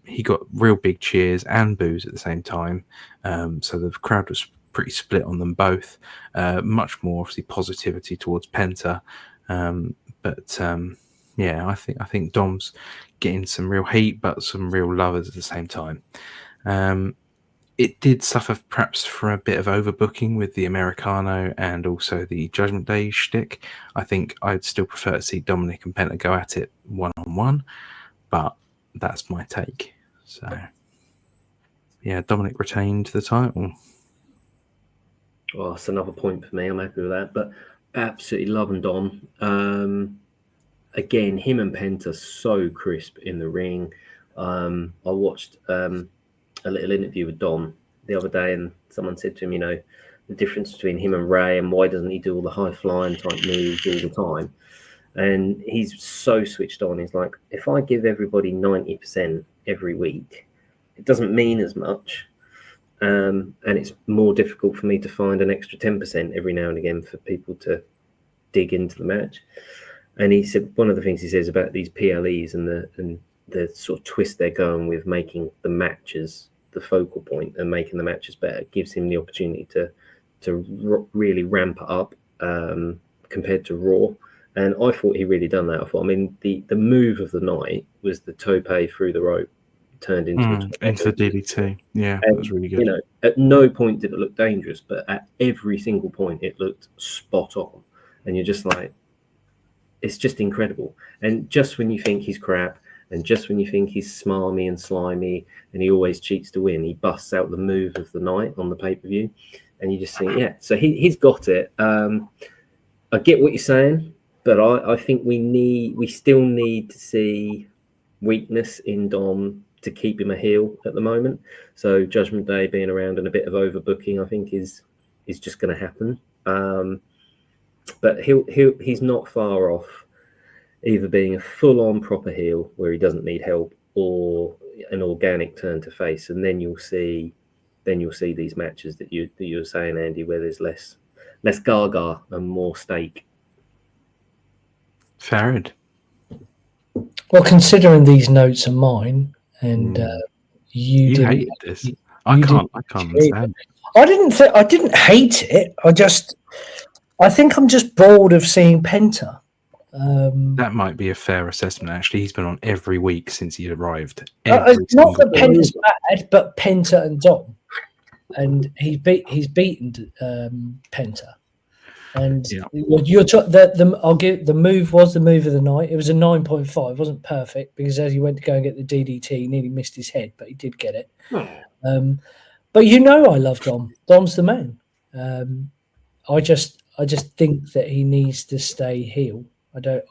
He got real big cheers and boos at the same time. So the crowd was pretty split on them both. Much more obviously positivity towards Penta. Yeah, I think Dom's getting some real heat, but some real lovers at the same time. It did suffer perhaps from a bit of overbooking with the Americano and also the Judgment Day shtick. I think I'd still prefer to see Dominic and Penta go at it one-on-one, but that's my take. So, yeah, Dominic retained the title. Well, that's another point for me. I'm happy with that, but absolutely loving Dom. Again, him and Penta so crisp in the ring. I watched a little interview with Dom the other day, and someone said to him, the difference between him and Ray, and why doesn't he do all the high flying type moves all the time? And he's so switched on. He's like, if I give everybody 90% every week, it doesn't mean as much. And it's more difficult for me to find an extra 10% every now and again for people to dig into the match. And he said one of the things he says about these PLEs and the sort of twist they're going with, making the matches the focal point and making the matches better, gives him the opportunity to really ramp it up compared to Raw. And I thought he really done that. The move of the night was the tope through the rope, turned into the DDT. Yeah, that was really good. At no point did it look dangerous, but at every single point it looked spot on. And you're just like, it's just incredible. And just when you think he's crap, and just when you think he's smarmy and slimy, and he always cheats to win, he busts out the move of the night on the pay-per-view. And you just think, yeah, so he's got it. I get what you're saying, but I think we still need to see weakness in Dom to keep him a heel at the moment. So Judgment Day being around and a bit of overbooking, I think is just going to happen. But he's not far off either being a full-on proper heel where he doesn't need help, or an organic turn to face, and then you'll see these matches that you were saying, Andy, where there's less gaga and more steak. Farid. Well, considering these notes are mine, and you hated this. I can't understand it. I didn't hate it. I think I'm just bored of seeing Penta. That might be a fair assessment. Actually, he's been on every week since he arrived. Not that Penta's bad, but Penta and Dom, and he's beaten Penta. And I'll give the move was the move of the night. It was a 9.5. It wasn't perfect because as he went to go and get the DDT, he nearly missed his head, but he did get it. But I love Dom. Dom's the man. I just think that he needs to stay heel. I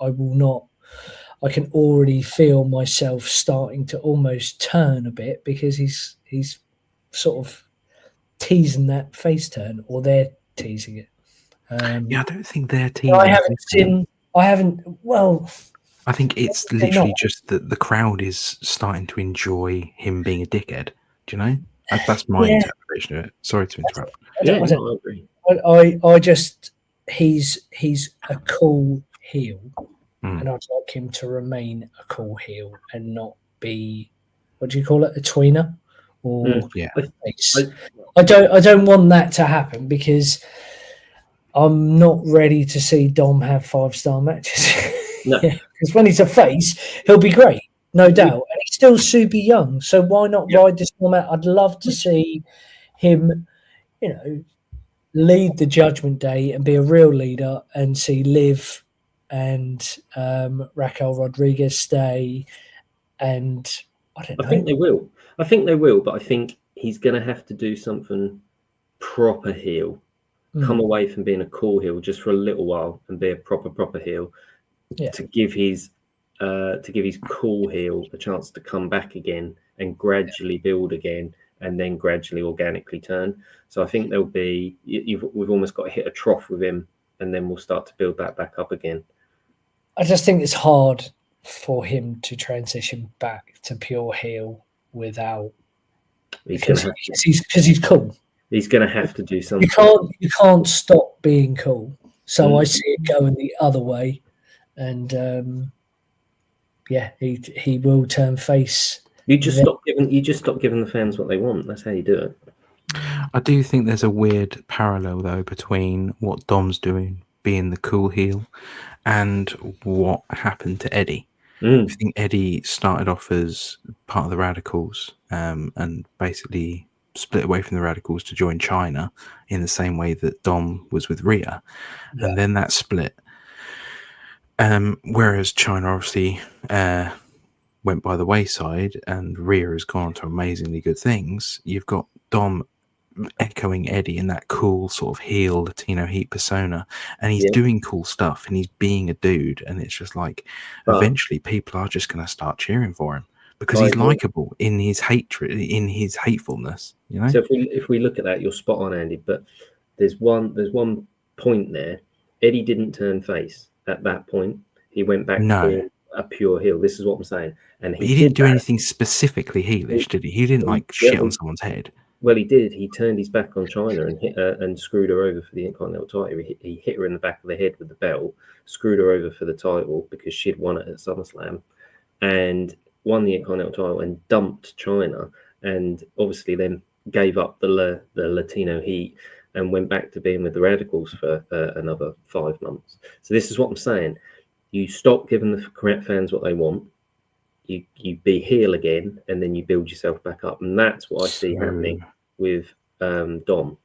can already feel myself starting to almost turn a bit because he's sort of teasing that face turn, or they're teasing it. I don't think they're teasing. I think it's literally just that the crowd is starting to enjoy him being a dickhead. Do you know? That's my interpretation of it. Sorry to interrupt. I agree. I just he's a cool heel, and I'd like him to remain a cool heel and not be, what do you call it, a tweener or a face. I don't want that to happen because I'm not ready to see Dom have 5-star matches. No, because when he's a face, he'll be great, no doubt, and he's still super young. So why not ride this format? I'd love to see him, lead the Judgment Day and be a real leader, and see Liv and Raquel Rodriguez stay, and I don't know. I think they will. I think they will, but I think he's going to have to do something proper heel. Come away from being a cool heel just for a little while and be a proper heel. Yeah. To give his cool heel a chance to come back again and gradually build again, and then gradually organically turn. So I think there'll be we've almost got to hit a trough with him, and then we'll start to build that back up again. I just think it's hard for him to transition back to pure heel without because he's cool. He's going to have to do something. You can't stop being cool. So I see it going the other way, and he will turn face. You just stop giving the fans what they want. That's how you do it. I do think there's a weird parallel though between what Dom's doing, being the cool heel, and what happened to Eddie. I think Eddie started off as part of the Radicals, and basically split away from the Radicals to join China in the same way that Dom was with Rhea, and then that split. Whereas China obviously went by the wayside, and Rhea has gone on to amazingly good things. You've got Dom echoing Eddie in that cool sort of heel Latino heat persona, and he's doing cool stuff, and he's being a dude, and it's just like eventually people are just going to start cheering for him because he's likable in his hatred, in his hatefulness, you know. So if we look at that, you're spot on, Andy. But there's one point there. Eddie didn't turn face at that point. He went back to being a pure heel. This is what I'm saying. And he didn't do anything specifically heelish, did he? He didn't like shit on someone's head. Well, he did. He turned his back on China and hit her and screwed her over for the Intercontinental title. He hit her in the back of the head with the belt, screwed her over for the title because she'd won it at SummerSlam, and won the Intercontinental title and dumped China, and obviously then gave up the Latino heat and went back to being with the Radicals for another 5 months. So this is what I'm saying. You stop giving the correct fans what they want. You be heel again, and then you build yourself back up, and that's what I see happening with Dom.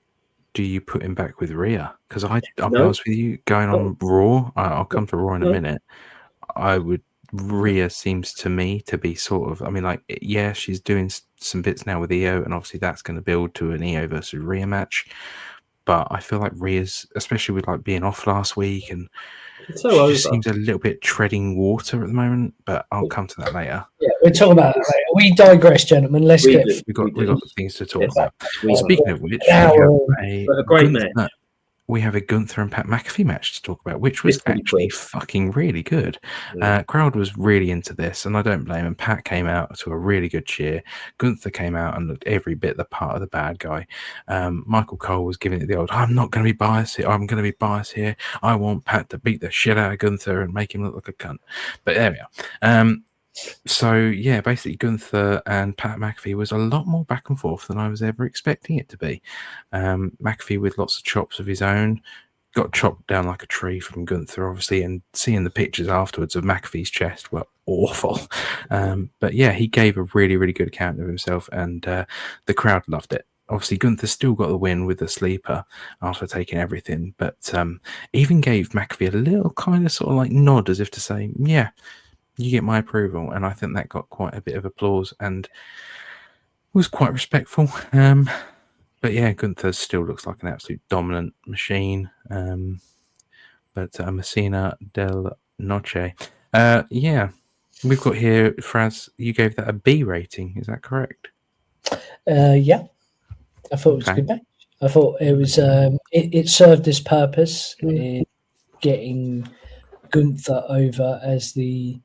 Do you put him back with Rhea? Because I'll be honest with you, going on Raw, I'll come to Raw in a minute. Rhea seems to me to be sort of, I mean, like, yeah, she's doing some bits now with EO, and obviously that's going to build to an EO versus Rhea match. But I feel like Rhea's, especially with like being off last week, and she just seems a little bit treading water at the moment. But I'll come to that later. Yeah, we'll talk about that later. We digress, gentlemen. Let's get. We got things to talk about. Speaking of which, we have a Gunther and Pat McAfee match to talk about, which was actually fucking really good. Crowd was really into this, and I don't blame him. Pat came out to a really good cheer. Gunther came out and looked every bit the part of the bad guy. Michael Cole was giving it the old, I'm not going to be biased here. I'm going to be biased here. I want Pat to beat the shit out of Gunther and make him look like a cunt. But there we are. So yeah, basically Gunther and Pat McAfee was a lot more back and forth than I was ever expecting it to be. McAfee with lots of chops of his own, got chopped down like a tree from Gunther, obviously, and seeing the pictures afterwards of McAfee's chest were awful. But yeah, he gave a really, really good account of himself, and the crowd loved it. Obviously, Gunther still got the win with the sleeper after taking everything, but even gave McAfee a little kind of sort of like nod as if to say, yeah, you get my approval. And I think that got quite a bit of applause and was quite respectful. But yeah, Gunther still looks like an absolute dominant machine. But Messina del Noche. Yeah, we've got here, Fraz, you gave that a B rating. Is that correct? Yeah, I thought it was a good match. I thought it was it served its purpose in getting Gunther over as the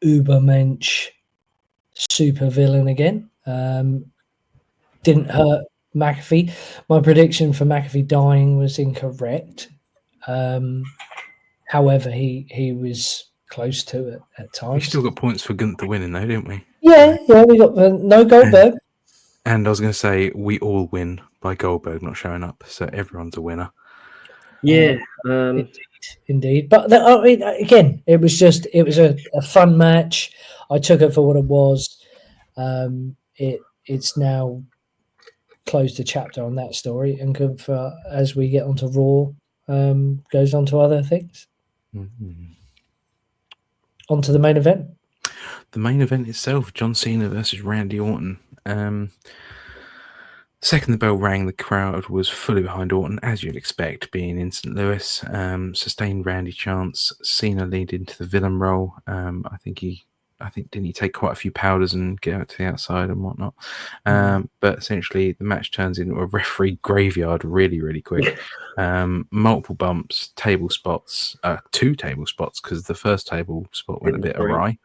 Ubermensch super villain again. Didn't hurt McAfee. My prediction for McAfee dying was incorrect. However, he was close to it at times. We still got points for Gunther winning though, didn't we? Yeah, we got no Goldberg. And I was going to say, we all win by Goldberg not showing up, so everyone's a winner. Yeah, indeed. But I mean, again, it was a fun match. I took it for what it was. It's now closed a chapter on that story, and Gunther, as we get onto Raw, goes on to other things. Mm-hmm. on to the main event. The main event itself, John Cena versus Randy Orton. Second the bell rang, the crowd was fully behind Orton, as you'd expect, being in St. Louis. Sustained Randy chants. Cena leaned into the villain role. I think didn't he take quite a few powders and get out to the outside and whatnot. But essentially, the match turns into a referee graveyard really, really quick. Multiple bumps, table spots, 2 table spots because the first table spot went a bit awry.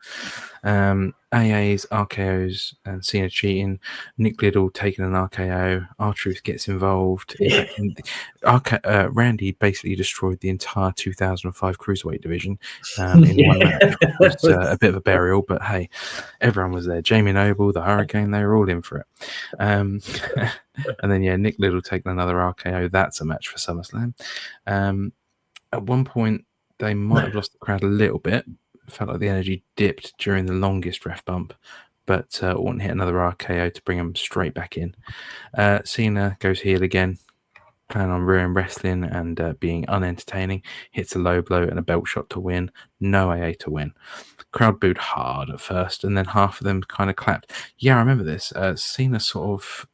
AAs, RKOs, and Cena cheating. Nick Liddell taking an RKO. R-Truth gets involved. In fact, Randy basically destroyed the entire 2005 Cruiserweight division in one match, which was a bit of a burial, but hey, everyone was there. Jamie Noble, the Hurricane, they were all in for it. And then, Nick Liddell taking another RKO. That's a match for SummerSlam. At one point, they might have lost the crowd a little bit. Felt like the energy dipped during the longest ref bump, but Orton hit another RKO to bring him straight back in. Cena goes heel again, planning on ruining wrestling and being unentertaining. Hits a low blow and a belt shot to win. No AA to win. Crowd booed hard at first, and then half of them kind of clapped. Yeah, I remember this. Cena sort of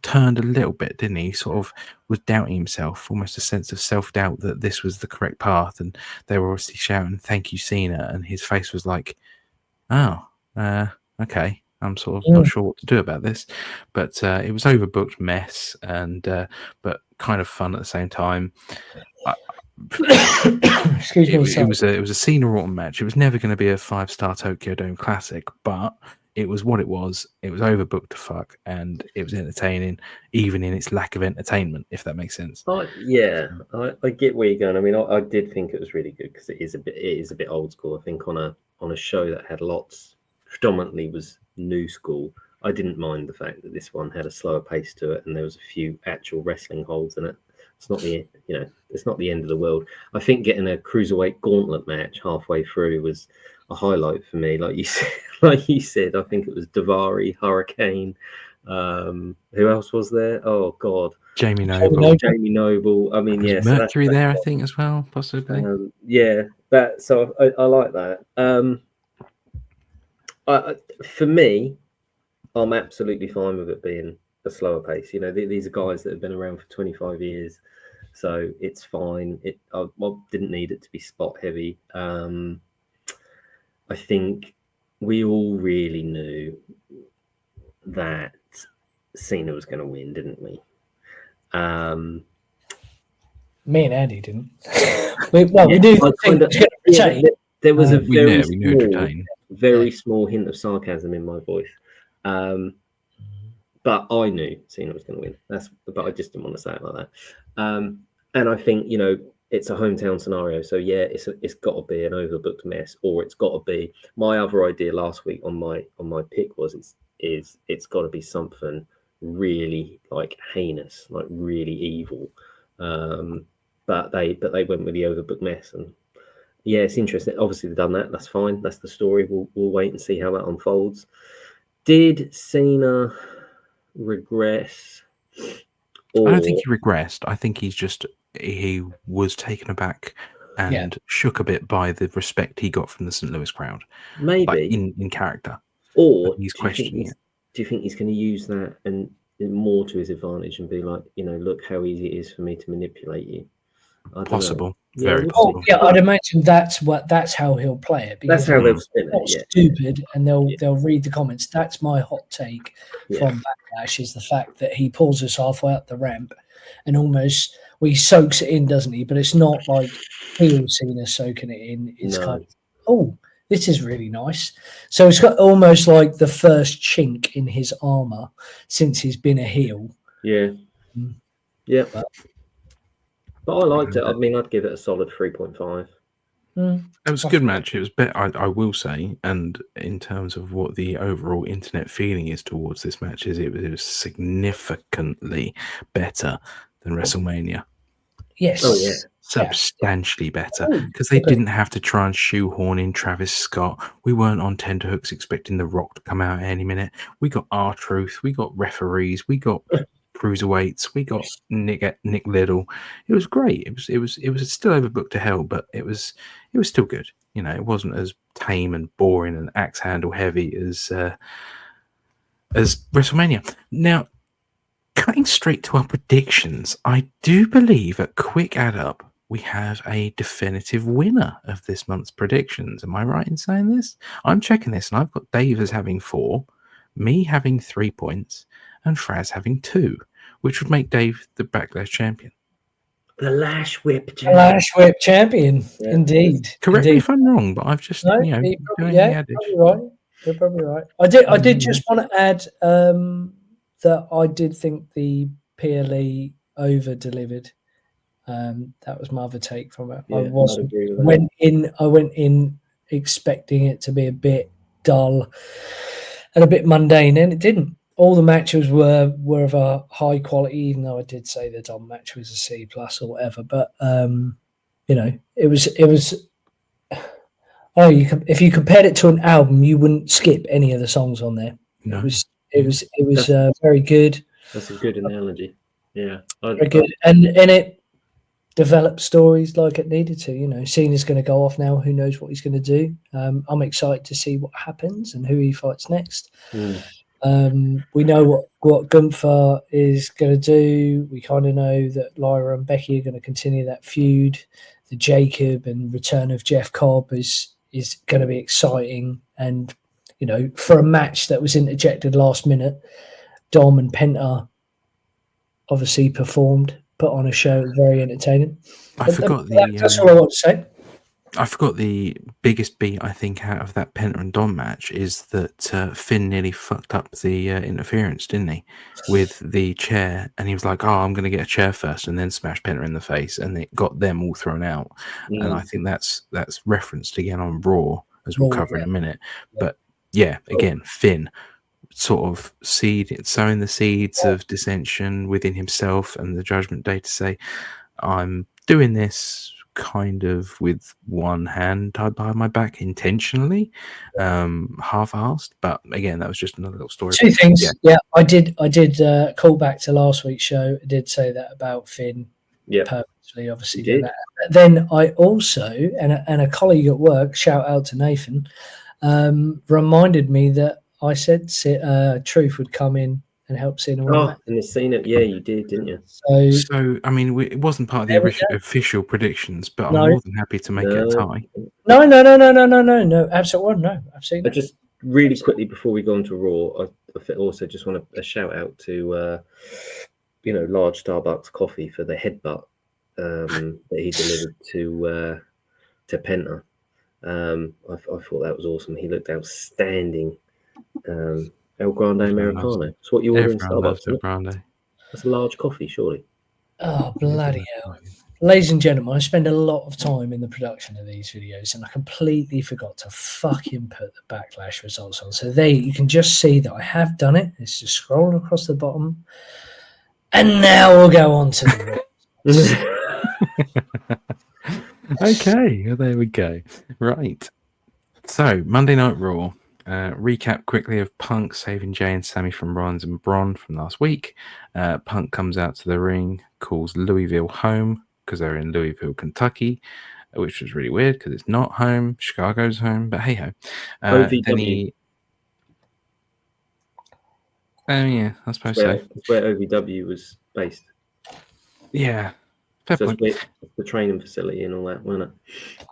turned a little bit, didn't he? Sort of was doubting himself, almost a sense of self-doubt that this was the correct path, and they were obviously shouting, "Thank you, Cena," and his face was like, "Oh, okay, I'm sort of not sure what to do about this." But it was overbooked mess, and but kind of fun at the same time. Excuse me. It was a Cena Orton match. It was never going to be a 5-star Tokyo Dome classic, but it was what it was. It was overbooked to fuck, and it was entertaining, even in its lack of entertainment, if that makes sense. I get where you're going. I mean, I did think it was really good because it is a bit old school. I think on a show that had predominantly was new school. I didn't mind the fact that this one had a slower pace to it, and there was a few actual wrestling holds in it. It's not the end of the world. I think getting a cruiserweight gauntlet match halfway through was a highlight for me. Like you said, I think it was Daivari, Hurricane. Who else was there? Oh God, Jamie Noble. Jamie Noble. I mean, yes, Mercury there, I think, as well, possibly. So I like that. For me, I'm absolutely fine with it being a slower pace. These are guys that have been around for 25 years, so it's fine. I didn't need it to be spot heavy. I think we all really knew that Cena was going to win, didn't we? Me and Andy didn't. We knew. There was a very small hint of sarcasm in my voice. But I knew Cena was going to win. But I just didn't want to say it like that. And I think it's a hometown scenario. So it's got to be an overbooked mess, or it's got to be. My other idea last week on my pick was it's got to be something really like heinous, like really evil. But they went with the overbooked mess, and it's interesting. Obviously they've done that. That's fine. That's the story. We'll wait and see how that unfolds. Did Cena regress? I don't think he regressed. I think he was taken aback and shook a bit by the respect he got from the St. Louis crowd. Maybe like in character. Or he's questioning it. Do you think he's going to use that and more to his advantage and be like, look how easy it is for me to manipulate you? Possible. Yeah, Very possible. Yeah, I'd imagine that's how he'll play it. That's how they'll spin it. Yeah. Stupid, and they'll read the comments. That's my hot take from Backlash, is the fact that he pulls us halfway up the ramp and almost he soaks it in, doesn't he? But it's not like heel Cena soaking it in. It's kind of, this is really nice. So it's got almost like the first chink in his armor since he's been a heel. Yeah. Yeah. But I liked it. I mean, I'd give it a solid 3.5. It was a good match. It was better, I will say, and in terms of what the overall internet feeling is towards this match, it was significantly better than WrestleMania. Yes. Oh, yeah. Substantially better, because they didn't have to try and shoehorn in Travis Scott. We weren't on tenterhooks expecting The Rock to come out any minute. We got R-Truth. We got referees. We got cruiserweights. We got Nick Liddell. It was great. It was still overbooked to hell, but it was still good. You know, it wasn't as tame and boring and axe handle heavy as WrestleMania. Now, cutting straight to our predictions, I do believe at quick add up we have a definitive winner of this month's predictions. Am I right in saying this? I'm checking this, and I've got Dave as having 4, me having 3 points, and Fraz having 2, which would make Dave the Backlash champion. The Lash Whip champion. Lash Whip champion, indeed. Correct me if I'm wrong, but I've just, you're probably right. I did just want to add that I did think the PLE over delivered. That was my other take from it. I went in expecting it to be a bit dull and a bit mundane, and it didn't. All the matches were of a high quality, even though I did say the Dom match was a C+ or whatever. But it was. Oh, if you compared it to an album, you wouldn't skip any of the songs on there. No. It was very good. That's a good analogy. Yeah, very good, and it developed stories like it needed to. You know, Cena's going to go off now. Who knows what he's going to do? I'm excited to see what happens and who he fights next. We know what Gunther is going to do. We kind of know that Lyra and Becky are going to continue that feud. The Jacob and return of Jeff Cobb is going to be exciting. And, you know, for a match that was interjected last minute, Dom and Penta obviously performed, put on a show. It was very entertaining. That's all I want to say. I forgot the biggest beat, I think, out of that Penta and Dom match is that Finn nearly fucked up the interference, didn't he, with the chair? And he was like, I'm going to get a chair first and then smash Penta in the face. And it got them all thrown out. And I think that's referenced again on Raw, as we'll cover in a minute. But, yeah, again, Finn sort of sowing the seeds of dissension within himself and the Judgment Day to say, I'm doing this kind of with one hand tied behind my back intentionally, half-assed, but again, that was just another little story. 2 things. I did call back to last week's show. I did say that about Finn purposely, obviously did that. But then I also, and a colleague at work, shout out to Nathan, reminded me that I said Truth would come in and help Cena win. And the Cena, you did, didn't you? So I mean, it wasn't part of the official predictions, but I'm more than happy to make it a tie. No, absolutely no, absolutely. But just really quickly before we go on to Raw, I also just want a shout out to large Starbucks coffee for the headbutt that he delivered to Penta. I thought that was awesome. He looked outstanding. El Grande Americano. That's what you order in Starbucks. That's a large coffee, surely. Oh, bloody hell. Ladies and gentlemen, I spend a lot of time in the production of these videos, and I completely forgot to fucking put the Backlash results on. So there you can just see that I have done it. It's just scrolling across the bottom. And now we'll go on to the Okay, well, there we go. Right. So, Monday Night Raw. Recap quickly of Punk saving Jay and Sammy from Rollins and Braun from last week. Punk comes out to the ring, calls Louisville home because they're in Louisville, Kentucky, which was really weird because it's not home. Chicago's home, but hey ho. OVW. I suppose so. That's where OVW was based. Yeah. Fair point. The training facility and all that, wasn't it?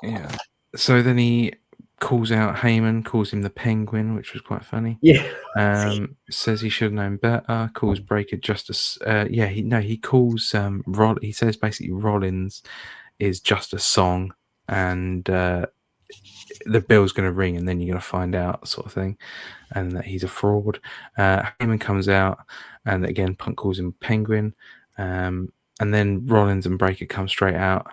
Yeah. So then he calls out Heyman, calls him the Penguin, which was quite funny. Yeah. Says he should have known better. Calls Breaker just he calls he says basically Rollins is just a song, and the bell's going to ring, and then you're going to find out, sort of thing, and that he's a fraud. Heyman comes out, and again Punk calls him Penguin, and then Rollins and Breaker come straight out,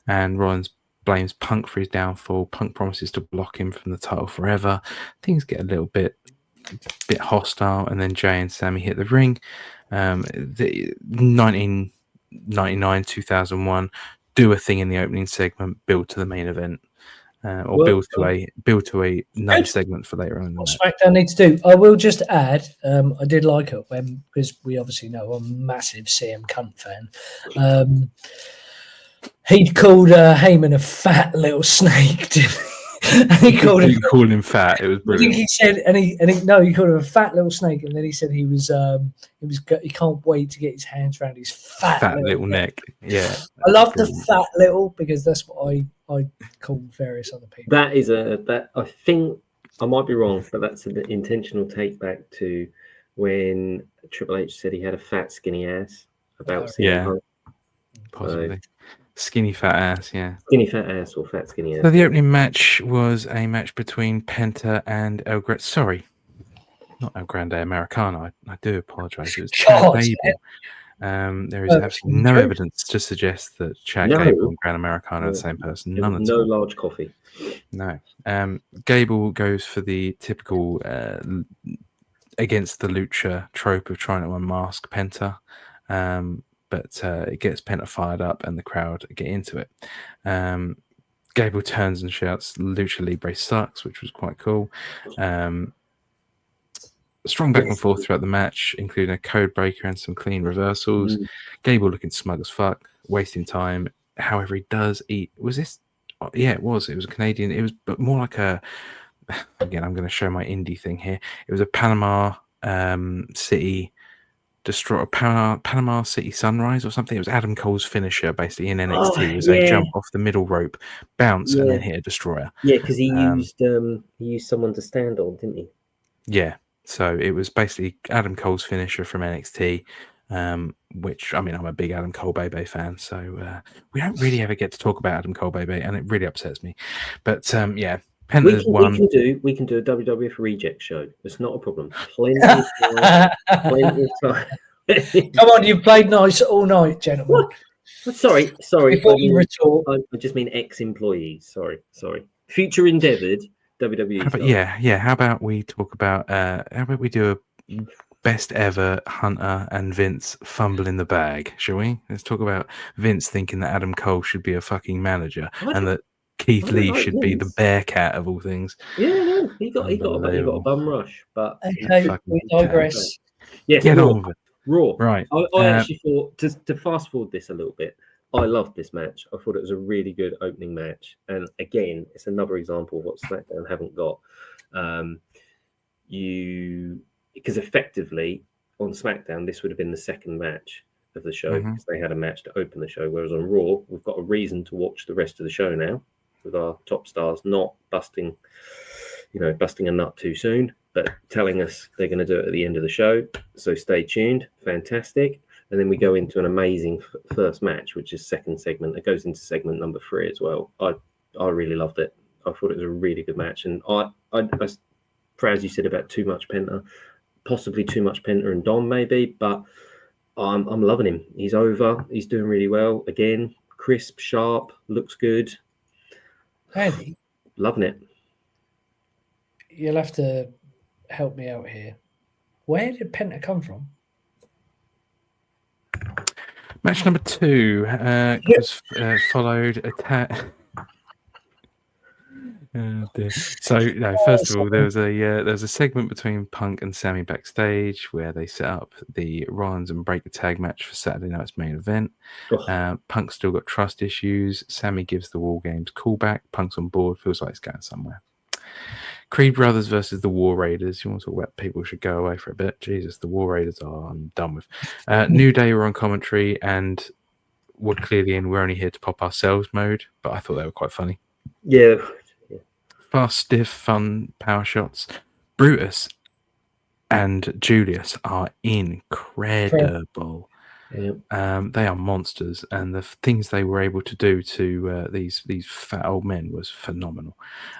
and Rollins blames Punk for his downfall. Punk promises to block him from the title forever. Things get a little bit hostile, and then Jay and Sammy hit the ring. The 1999, 2001, do a thing in the opening segment, build to the main event, build to another segment for later on. What SmackDown needs to do. I will just add, I did like it because we obviously know I'm a massive CM Cunt fan. He'd called Heyman a fat little snake. And he called him. Call him fat. It was brilliant. I think he said, and he called him a fat little snake, and then he said he can't wait to get his hands around his fat little neck. Yeah, I love the fat little because that's what I call various other people. That is that I think I might be wrong, but that's an intentional take back to when Triple H said he had a fat skinny ass about possibly skinny fat ass. Yeah, skinny fat ass or fat skinny ass. So the opening match was a match between Penta and not El Grande Americano. I do apologise. It was Chad Gable. There is absolutely no evidence to suggest that Chad Gable and Gran Americano are the same person. None at all. No large coffee. No. Gable goes for the typical against the lucha trope of trying to unmask Penta. But it gets Penta fired up and the crowd get into it. Gable turns and shouts, "Lucha Libre sucks," which was quite cool. Strong back and forth throughout the match, including a code breaker and some clean reversals. Gable looking smug as fuck, wasting time. However, he does eat. Was this? Yeah, it was. It was a Canadian. It was, but more like a. Again, I'm going to show my indie thing here. It was a Panama City destroy Panama City Sunrise or something. It was Adam Cole's finisher basically in NXT. It was a jump off the middle rope, bounce, and then hit a destroyer. Yeah, because he used someone to stand on, didn't he? Yeah. So it was basically Adam Cole's finisher from NXT, which, I mean, I'm a big Adam Cole Bebe fan, so we don't really ever get to talk about Adam Cole Bebe, and it really upsets me. But yeah, Penta's won. We can do a WWF reject show. It's not a problem. Plenty of time. Come on, you've played nice all night, gentlemen. What? Sorry. Before you retort, I just mean ex-employees. Sorry. Future endeavoured. WWE. How about we talk about how about we do a best ever Hunter and Vince fumble in the bag, shall we? Let's talk about Vince thinking that Adam Cole should be a fucking manager and that Keith Lee should be the Bearcat of all things. Yeah, no, he got a bum rush, but okay, we digress. Yes, get on with it. Raw. Right. I actually thought to fast forward this a little bit. I loved this match. I thought it was a really good opening match. And again, it's another example of what SmackDown haven't got. Because effectively on SmackDown, this would have been the second match of the show because they had a match to open the show. Whereas on Raw, we've got a reason to watch the rest of the show now with our top stars not busting a nut too soon, but telling us they're going to do it at the end of the show. So stay tuned. Fantastic. And then we go into an amazing first match, which is second segment. It goes into segment number 3 as well. I really loved it. I thought it was a really good match. And I as you said about too much Penta, possibly too much Penta and Dom maybe, but I'm loving him. He's over. He's doing really well. Again, crisp, sharp, looks good. Andy, loving it. You'll have to help me out here. Where did Penta come from? Match number 2 was followed attack. So first of all, there was a segment between Punk and Sammy backstage where they set up the Rollins and Breaker tag match for Saturday night's main event. Punk still got trust issues. Sammy gives the War Games callback. Punk's on board. Feels like he's going somewhere. Creed Brothers versus the War Raiders. You want to talk about people should go away for a bit? Jesus, the War Raiders I'm done with. New Day were on commentary and were clearly in we're only here to pop ourselves mode, but I thought they were quite funny. Yeah. Fast, stiff, fun power shots. Brutus and Julius are incredible. They are monsters, and the things they were able to do to these fat old men was phenomenal.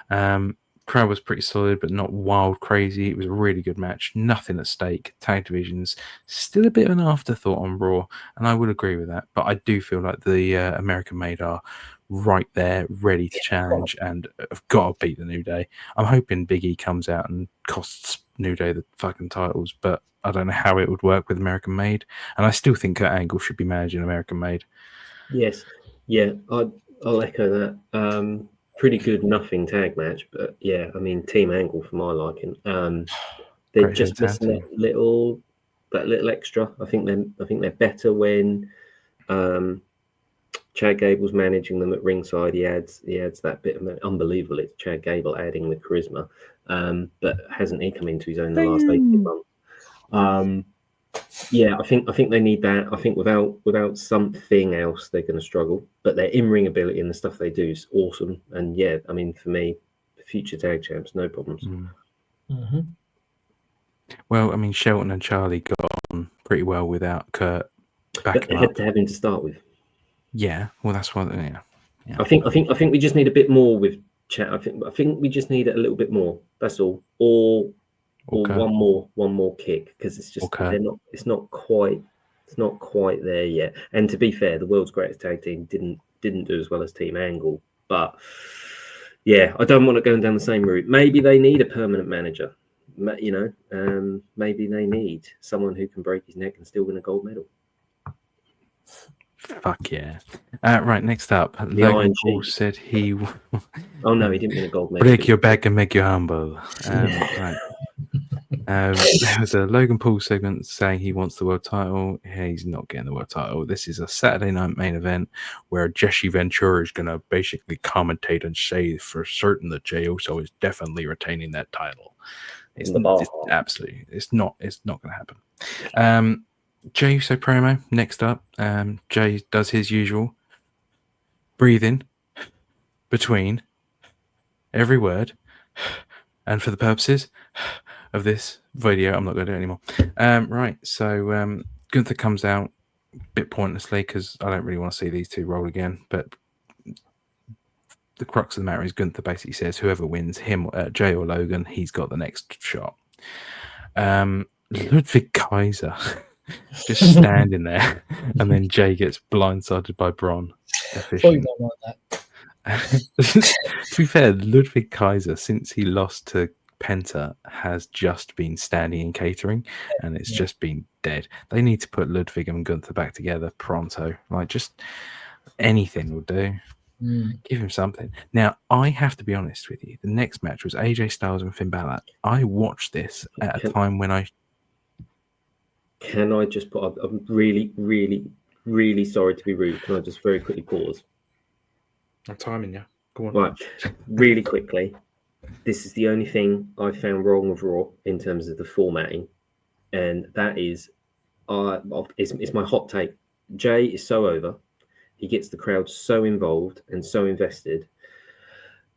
Crowd was pretty solid, but not wild crazy. It was a really good match. Nothing at stake. Tag divisions still a bit of an afterthought on Raw, and I would agree with that. But I do feel like the American Made are right there, ready to challenge, and have got to beat the New Day. I'm hoping Big E comes out and costs New Day the fucking titles, but I don't know how it would work with American Made, and I still think Kurt Angle should be managing American Made. Yes, yeah, I'll echo that. Pretty good nothing tag match, but yeah, I mean Team Angle for my liking. They're Great just missing that little Chad Gable's managing them at ringside. He adds that bit of unbelievable. It's Chad Gable adding the charisma, but hasn't he come into his own in the last 18 months? Yeah, I think they need that. I think without something else, they're going to struggle. But their in-ring ability and the stuff they do is awesome. And yeah, I mean, for me, future tag champs, no problems. Mm-hmm. Well, I mean, Shelton and Charlie got on pretty well without Kurt backing But they up. had to have him to start with. Yeah, well, that's what. Yeah. I think we just need a bit more with chat. I think we just need it a little bit more. That's all. Or one more kick, because it's just it's not quite there yet. And to be fair, the world's greatest tag team didn't do as well as Team Angle. But yeah, I don't want to go down the same route. Maybe they need a permanent manager. You know, maybe they need someone who can break his neck and still win a gold medal. Fuck yeah. Right, next up, Logan Paul said he... Oh, no, he didn't win a gold medal. Break your back and make you humble. Right. There was a Logan Paul segment saying he wants the world title. He's not getting the world title. This is a Saturday night main event where Jesse Ventura is going to basically commentate and say for certain that Jey Uso is definitely retaining that title. It's absolutely... It's not going to happen. Jey Uso promo next up. Jey does his usual breathing between every word, and for the purposes of this video, I'm not going to do it anymore. Right, so Gunther comes out a bit pointlessly because I don't really want to see these two roll again. But the crux of the matter is Gunther basically says whoever wins, him, Jey or Logan, he's got the next shot. Ludwig Kaiser. Just standing there, and then Jey gets blindsided by Braun. Don't like that. To be fair, Ludwig Kaiser, since he lost to Penta, has just been standing in catering, and it's just been dead. They need to put Ludwig and Gunther back together pronto. Like, just anything will do. Give him something. Now, I have to be honest with you. The next match was AJ Styles and Finn Balor. I watched this at a time when I... Can I just put... I'm really, really, really sorry to be rude. Can I just very quickly pause? I'm timing you. Go on. Right. Really quickly. This is the only thing I found wrong with Raw in terms of the formatting. And that is... it's my hot take. Jey is so over. He gets the crowd so involved and so invested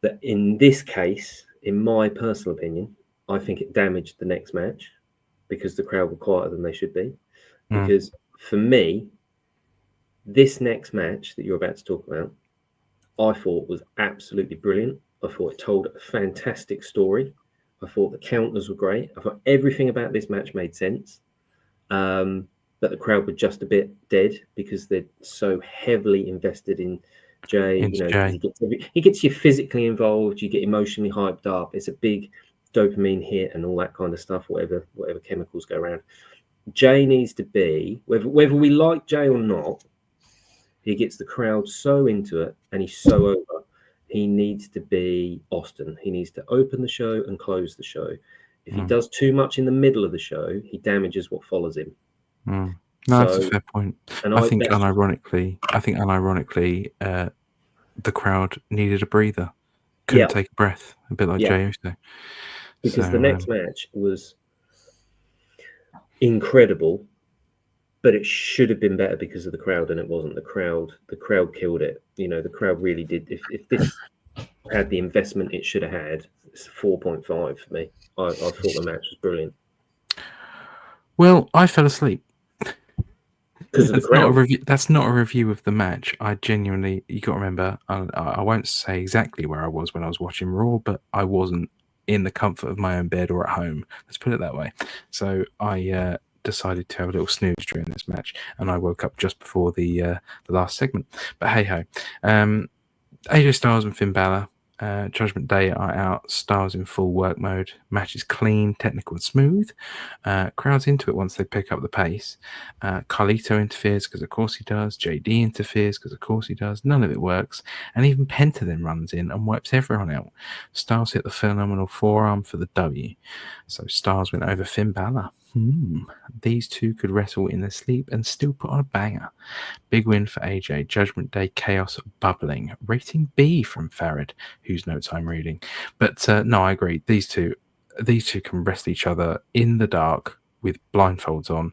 that in this case, in my personal opinion, I think it damaged the next match, because the crowd were quieter than they should be. Because for me, this next match that you're about to talk about, I thought was absolutely brilliant. I thought it told a fantastic story. I thought the counters were great. I thought everything about this match made sense. But the crowd were just a bit dead because they're so heavily invested in Jey. He gets you physically involved. You get emotionally hyped up. It's a big dopamine hit and all that kind of stuff, whatever chemicals go around. Jey needs to be, whether we like Jey or not, he gets the crowd so into it and he's so over. He needs to be Austin. He needs to open the show and close the show. If he does too much in the middle of the show, he damages what follows him. No, that's a fair point. And I think unironically, the crowd needed a breather. Couldn't take a breath, a bit like Jey Uso. Because the next match was incredible, but it should have been better because of the crowd, and it wasn't. The crowd killed it. You know, the crowd really did. If this had the investment it should have had, it's 4.5 for me. I thought the match was brilliant. Well, I fell asleep. Because of the crowd. That's not a review of the match. I genuinely, you got to remember, I won't say exactly where I was when I was watching Raw, but I wasn't in the comfort of my own bed or at home. Let's put it that way. So I decided to have a little snooze during this match, and I woke up just before the last segment. But hey ho, AJ Styles and Finn Balor. Judgment Day are out. Styles in full work mode. Match is clean, technical, and smooth. Crowd's into it once they pick up the pace. Carlito interferes because of course he does. JD interferes because of course he does. None of it works. And even Penta then runs in and wipes everyone out. Styles hit the phenomenal forearm for the W. So Styles went over Finn Balor. These two could wrestle in their sleep and still put on a banger. Big win for AJ. Judgment Day chaos bubbling. Rating B from Farad, whose notes I'm reading. But no, I agree. These two can wrestle each other in the dark with blindfolds on,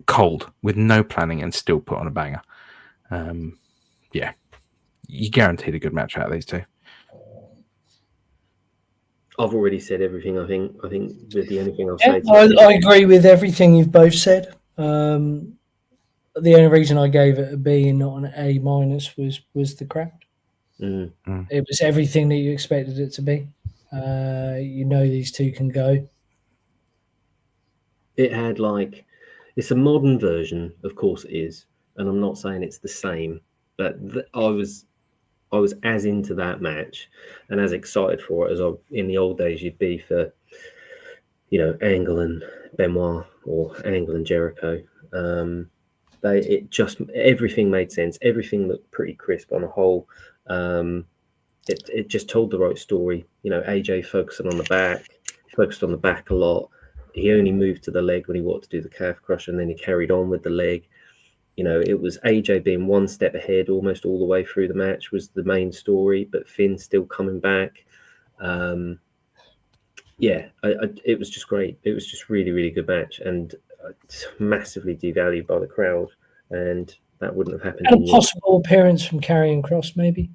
cold, with no planning, and still put on a banger. Yeah, you guaranteed a good match out of these two. I've already said everything. I think the only thing I'll Yeah, say. I agree with everything you've both said. The only reason I gave it a B and not an A- was the crowd. It was everything that you expected it to be. These two can go. It had it's a modern version, of course it is, and I'm not saying it's the same, but I was as into that match and as excited for it as in the old days you'd be for, Angle and Benoit or Angle and Jericho. Everything made sense. Everything looked pretty crisp on a whole. It just told the right story. AJ focused on the back a lot. He only moved to the leg when he wanted to do the calf crusher, and then he carried on with the leg. It was AJ being one step ahead almost all the way through the match was the main story, but Finn still coming back. It was just great. It was just really, really good match, and massively devalued by the crowd, and that wouldn't have happened. And a possible appearance from Karrion Kross, maybe.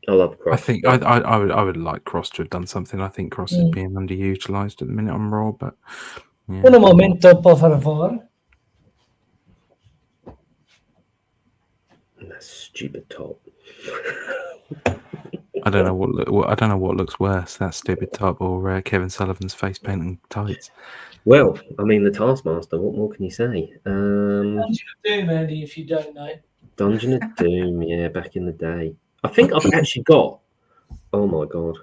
I love Kross. I think I would like Kross to have done something. I think Kross is being underutilized at the minute on Raw, but yeah. Un momento, por favor. That stupid top. I don't know what looks worse, that stupid top or Kevin Sullivan's face paint and tights. Well, I mean, the Taskmaster. What more can you say? Dungeon of Doom, Andy, if you don't know. Dungeon of Doom, yeah, back in the day. I think I've actually got. Oh my god!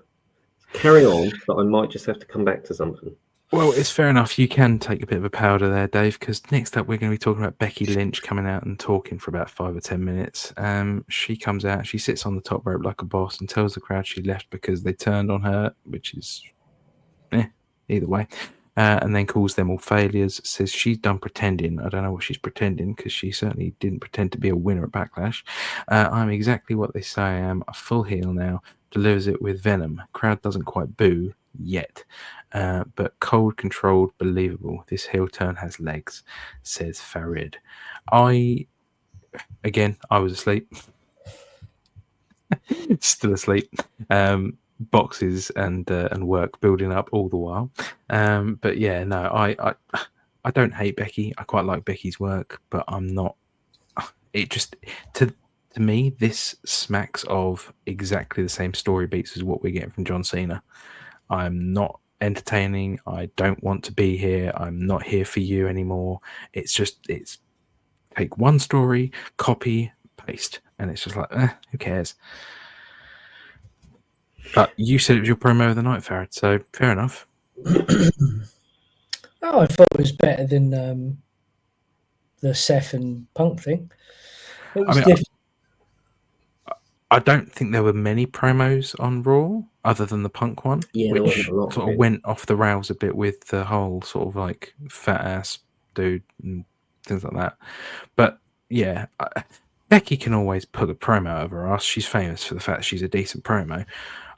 Carry on, but I might just have to come back to something. Well, it's fair enough. You can take a bit of a powder there, Dave, because next up we're going to be talking about Becky Lynch coming out and talking for about 5 or 10 minutes. She comes out, she sits on the top rope like a boss and tells the crowd she left because they turned on her, which is either way, and then calls them all failures, says she's done pretending. I don't know what she's pretending because she certainly didn't pretend to be a winner at Backlash. I'm exactly what they say I am, a full heel now, delivers it with venom. Crowd doesn't quite boo yet. But cold, controlled, believable. This heel turn has legs, says Farid. I was asleep. Still asleep. Boxes and work building up all the while. But yeah, no, I don't hate Becky. I quite like Becky's work, but I'm not. It just to me this smacks of exactly the same story beats as what we're getting from John Cena. I'm not entertaining. I don't want to be here. I'm not here for you anymore. It's take one story, copy, paste, and it's just like, who cares? But you said it was your promo of the night, Farad, so fair enough. I thought it was better than the Seth and Punk thing. It was different. I don't think there were many promos on Raw other than the Punk one, which sort of went off the rails a bit with the whole sort of like fat ass dude and things like that. But yeah, Becky can always put a promo over her ass. She's famous for the fact that she's a decent promo.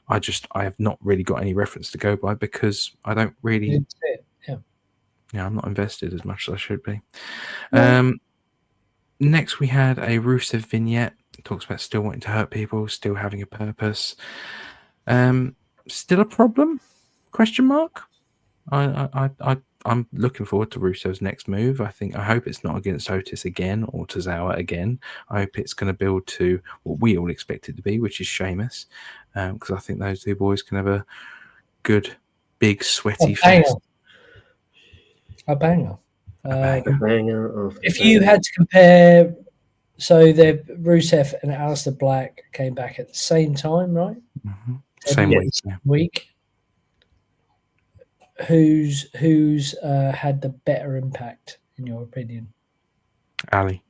I have not really got any reference to go by because I don't really. Yeah, I'm not invested as much as I should be. No. Next, we had a Rusev vignette. Talks about still wanting to hurt people, still having a purpose. Still a problem? Question mark. I'm looking forward to Rusev's next move. I hope it's not against Otis again or Tozawa again. I hope it's going to build to what we all expect it to be, which is Sheamus. Because I think those two boys can have a good, big, sweaty fest. A banger. If you had to compare, so the Rusev and Aleister Black came back at the same time, right? Mm-hmm. Same week. Who's had the better impact in your opinion? Ali.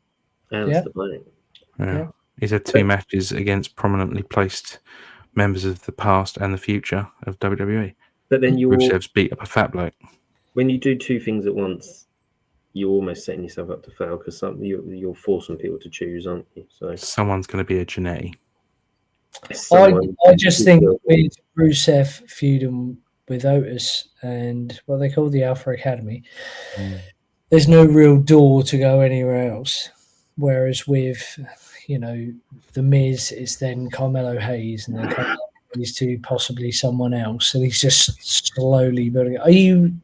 Aleister Black. Yeah. He's had 2 matches against prominently placed members of the past and the future of WWE. But then Rusev's beat up a fat bloke. When you do two things at once, you're almost setting yourself up to fail because you're forcing people to choose, aren't you? So someone's going to be a Janae. I just think with Rusev feuding with Otis and what they call the Alpha Academy, there's no real door to go anywhere else. Whereas with, the Miz, it's then Carmelo Hayes and then Carmelo Hayes to possibly someone else, and he's just slowly building.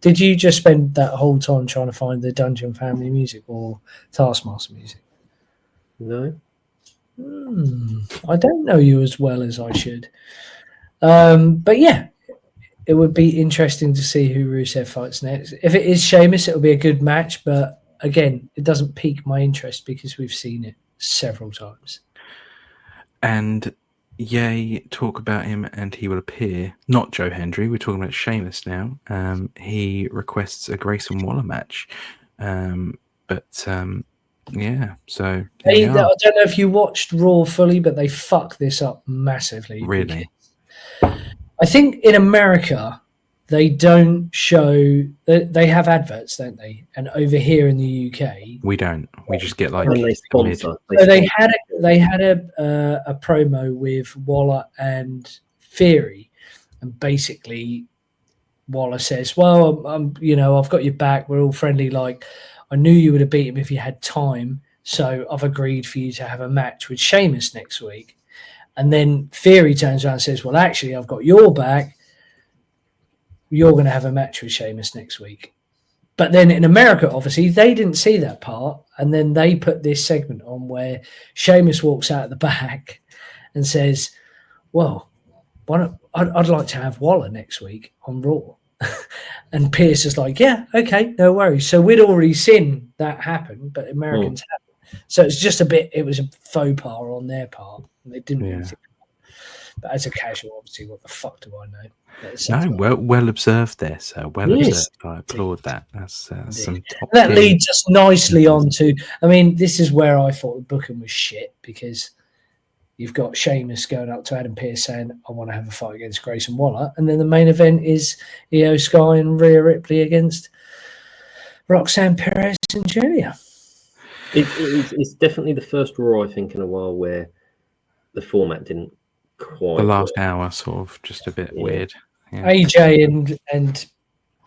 Did you just spend that whole time trying to find the Dungeon Family music or Taskmaster music? No. I don't know you as well as I should. But yeah, it would be interesting to see who Rusev fights next. If it is Sheamus, it'll be a good match, but again, it doesn't pique my interest because we've seen it several times. And yay, talk about him and he will appear. Not Joe Hendry, we're talking about Sheamus now. He requests a Grayson Waller match. Yeah, so I don't know if you watched Raw fully, but they fucked this up massively. Really? I think in America, they don't show... They have adverts, don't they? And over here in the UK... We don't. We just get like... They sponsor. So they had a promo with Waller and Theory. And basically, Waller says, well, I've got your back. We're all friendly. Like, I knew you would have beat him if you had time, so I've agreed for you to have a match with Sheamus next week. And then Theory turns around and says, well, actually, I've got your back. You're going to have a match with Sheamus next week. But then in America, obviously, they didn't see that part. And then they put this segment on where Sheamus walks out the back and says, well, I'd like to have Waller next week on Raw. And Pierce is like, yeah, okay, no worries. So we'd already seen that happen, but Americans haven't. So it's just it was a faux pas on their part. They didn't really think about it. But as a casual, obviously, what the fuck do I know? No, well observed there, sir. Well observed. I applaud that. That's some top that leads us nicely on to, this is where I thought the booking was shit because you've got Sheamus going up to Adam Pearce saying, I want to have a fight against Grayson Waller. And then the main event is Io Sky and Rhea Ripley against Roxanne Perez and Julia. It's definitely the first Raw, I think, in a while where the format didn't quite... The last hour, sort of, just a bit weird. Yeah. AJ and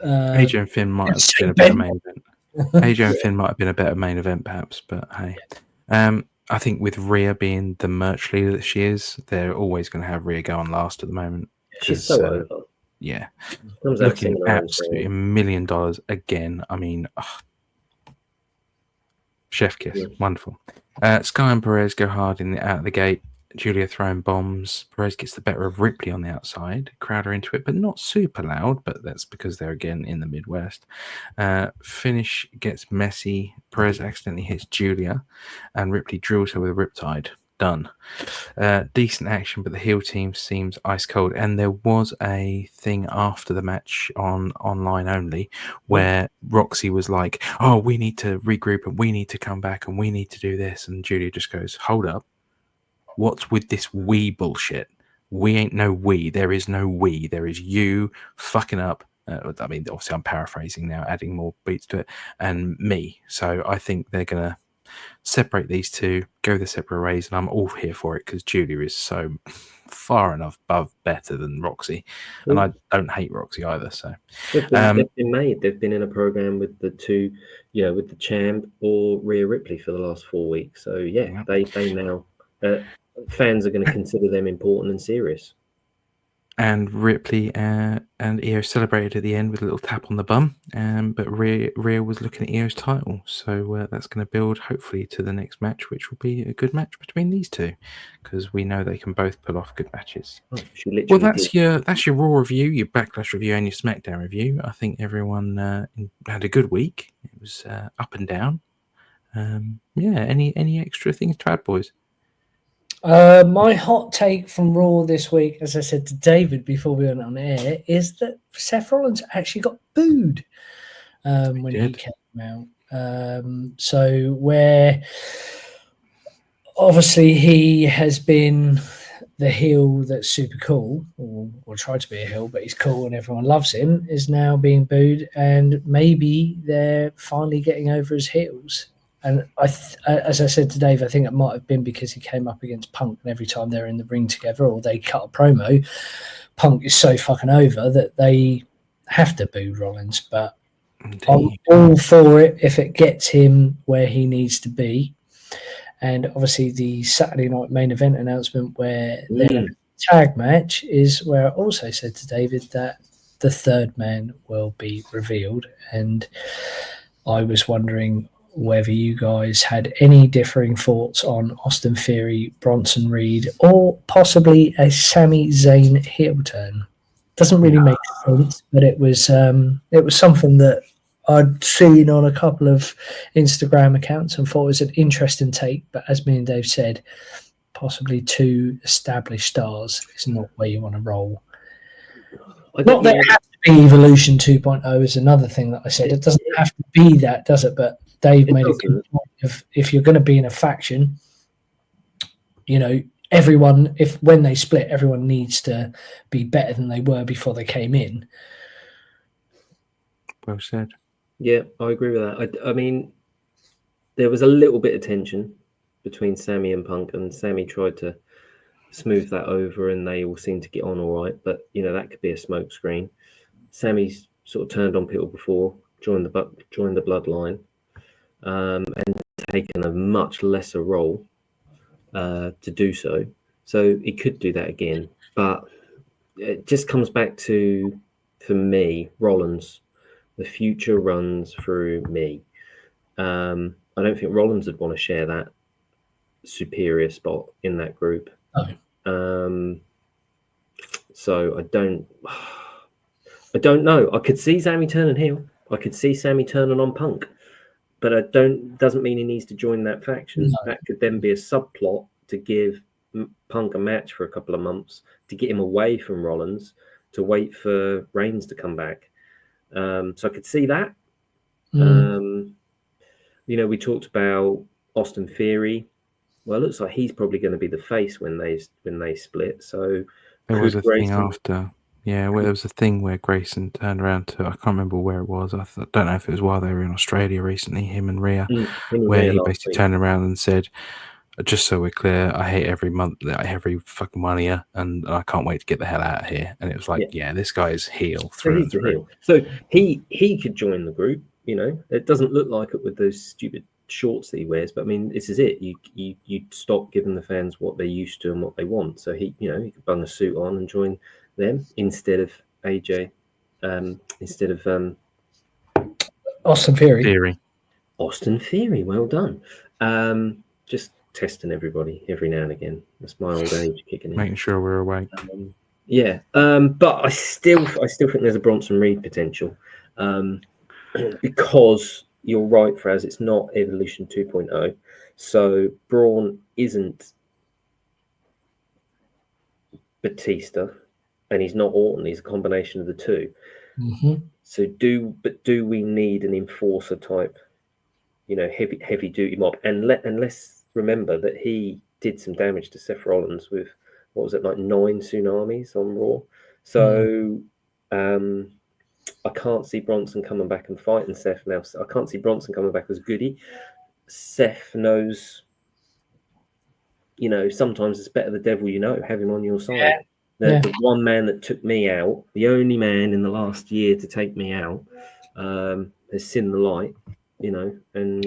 AJ and Finn might have been a better main event. AJ and Finn might have been a better main event, perhaps, but hey. I think with Rhea being the merch leader that she is, they're always going to have Rhea go on last at the moment. She's so over. Yeah. Looking absolutely $1 million again. Chef kiss. Wonderful. Sky and Perez go hard out of the gate. Julia throwing bombs. Perez gets the better of Ripley on the outside. Crowd are into it, but not super loud. But that's because they're again in the Midwest. Finish gets messy. Perez accidentally hits Julia, and Ripley drills her with a riptide. Done. Decent action, but the heel team seems ice cold. And there was a thing after the match online only where Roxy was like, "Oh, we need to regroup and we need to come back and we need to do this." And Julia just goes, "Hold up. What's with this we bullshit? We ain't no we. There is no we. There is you fucking up." Obviously, I'm paraphrasing now, adding more beats to it, and me. So I think they're going to separate these two, go their separate ways, and I'm all here for it because Julia is so far enough above better than Roxy. And I don't hate Roxy either. So they've been made. They've been in a program with the two, with the Champ or Rhea Ripley for the last 4 weeks. So they now... fans are going to consider them important and serious. And Ripley and Io celebrated at the end with a little tap on the bum. But Rhea was looking at Io's title. So that's going to build, hopefully, to the next match, which will be a good match between these two. Because we know they can both pull off good matches. Well, that's your Raw review, your Backlash review, and your SmackDown review. I think everyone had a good week. It was up and down. Any extra things to add, boys? My hot take from Raw this week, as I said to David before we went on air, is that Seth Rollins actually got booed when he came out. So where obviously he has been the heel that's super cool, or tried to be a heel, but he's cool and everyone loves him, is now being booed, and maybe they're finally getting over his heels. And as I said to Dave, I think it might have been because he came up against Punk, and every time they're in the ring together or they cut a promo, Punk is so fucking over that they have to boo Rollins. But I'm all for it if it gets him where he needs to be. And obviously the Saturday night main event announcement where their tag match is where I also said to David that the third man will be revealed. And I was wondering whether you guys had any differing thoughts on Austin Theory, Bronson Reed, or possibly a Sami Zayn heel turn. Doesn't really make sense, but it was something that I'd seen on a couple of Instagram accounts and thought it was an interesting take. But as me and Dave said, possibly two established stars is not where you want to roll. Not that it has to be Evolution 2.0 is another thing that I said. It doesn't have to be that, does it? But Dave made a good point of if you're going to be in a faction, you know, everyone, when they split, everyone needs to be better than they were before they came in. Well said. Yeah, I agree with that. I mean, there was a little bit of tension between Sami and Punk, and Sami tried to smooth that over, and they all seemed to get on all right. But you know, that could be a smoke screen. Sami's sort of turned on people before, joined the bloodline, and taken a much lesser role to do so. So he could do that again, but it just comes back to, for me, Rollins. The future runs through me. I don't think Rollins would want to share that superior spot in that group. No. So I don't know. I could see Sami turning heel. I could see Sami turning on Punk, but doesn't mean he needs to join that faction. No. That could then be a subplot to give Punk a match for a couple of months to get him away from Rollins, to wait for Reigns to come back. So I could see that. You know, we talked about Austin Theory. Well, it looks like he's probably going to be the face when they split. So there was a thing after. Yeah, well, there was a thing where Grayson turned around to, I can't remember where it was. I don't know if it was while they were in Australia recently, him and Rhea, where he basically turned around and said, just so we're clear, I hate every fucking one of you, and I can't wait to get the hell out of here. And it was like, yeah this guy's heel through and through. So he could join the group. You know, it doesn't look like it with those stupid shorts that he wears, but I mean, this is it. You stop giving the fans what they're used to and what they want. So he could bung a suit on and join them instead of AJ, instead of Austin Theory. Austin Theory, well done. Just testing everybody every now and again. That's my old age kicking in. Making sure we're awake. But I still think there's a Bronson Reed potential, because you're right, Fraz. It's not Evolution 2.0, so Braun isn't Batista, and he's not Orton. He's a combination of the two. So do we need an enforcer type, heavy duty mob? And let's remember that he did some damage to Seth Rollins with, what was it, like 9 tsunamis on Raw. So I can't see Bronson coming back and fighting Seth now. I can't see Bronson coming back as Goody. Seth knows, sometimes it's better the devil have him on your side. The one man that took me out, the only man in the last year to take me out, has seen the light, and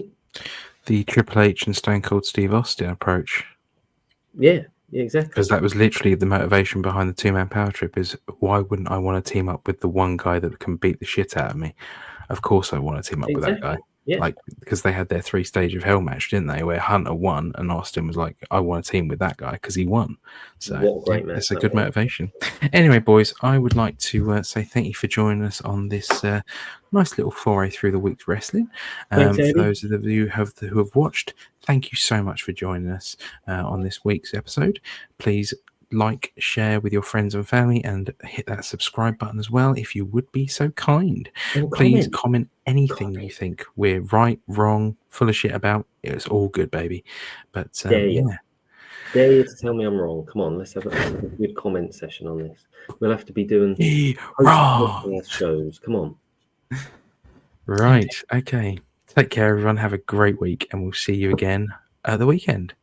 the Triple H and Stone Cold Steve Austin approach. Yeah, exactly. Because that was literally the motivation behind the 2-man power trip, is why wouldn't I want to team up with the one guy that can beat the shit out of me? Of course I want to team up with that guy. Yeah. Because they had their 3-stage of hell match, didn't they? Where Hunter won and Austin was like, I want to team with that guy because he won. So it's a good motivation. Anyway, boys, I would like to say thank you for joining us on this nice little foray through the week's wrestling. For those of you who have watched, thank you so much for joining us on this week's episode. Please like, share with your friends and family, and hit that subscribe button as well if you would be so kind. Please comment anything you think we're right, wrong, full of shit about. It's all good, baby. But dare you to tell me I'm wrong. Come on, let's have a good comment session on this. We'll have to be doing post-podcast shows. Come on. Right. Okay. Take care, everyone. Have a great week, and we'll see you again at the weekend.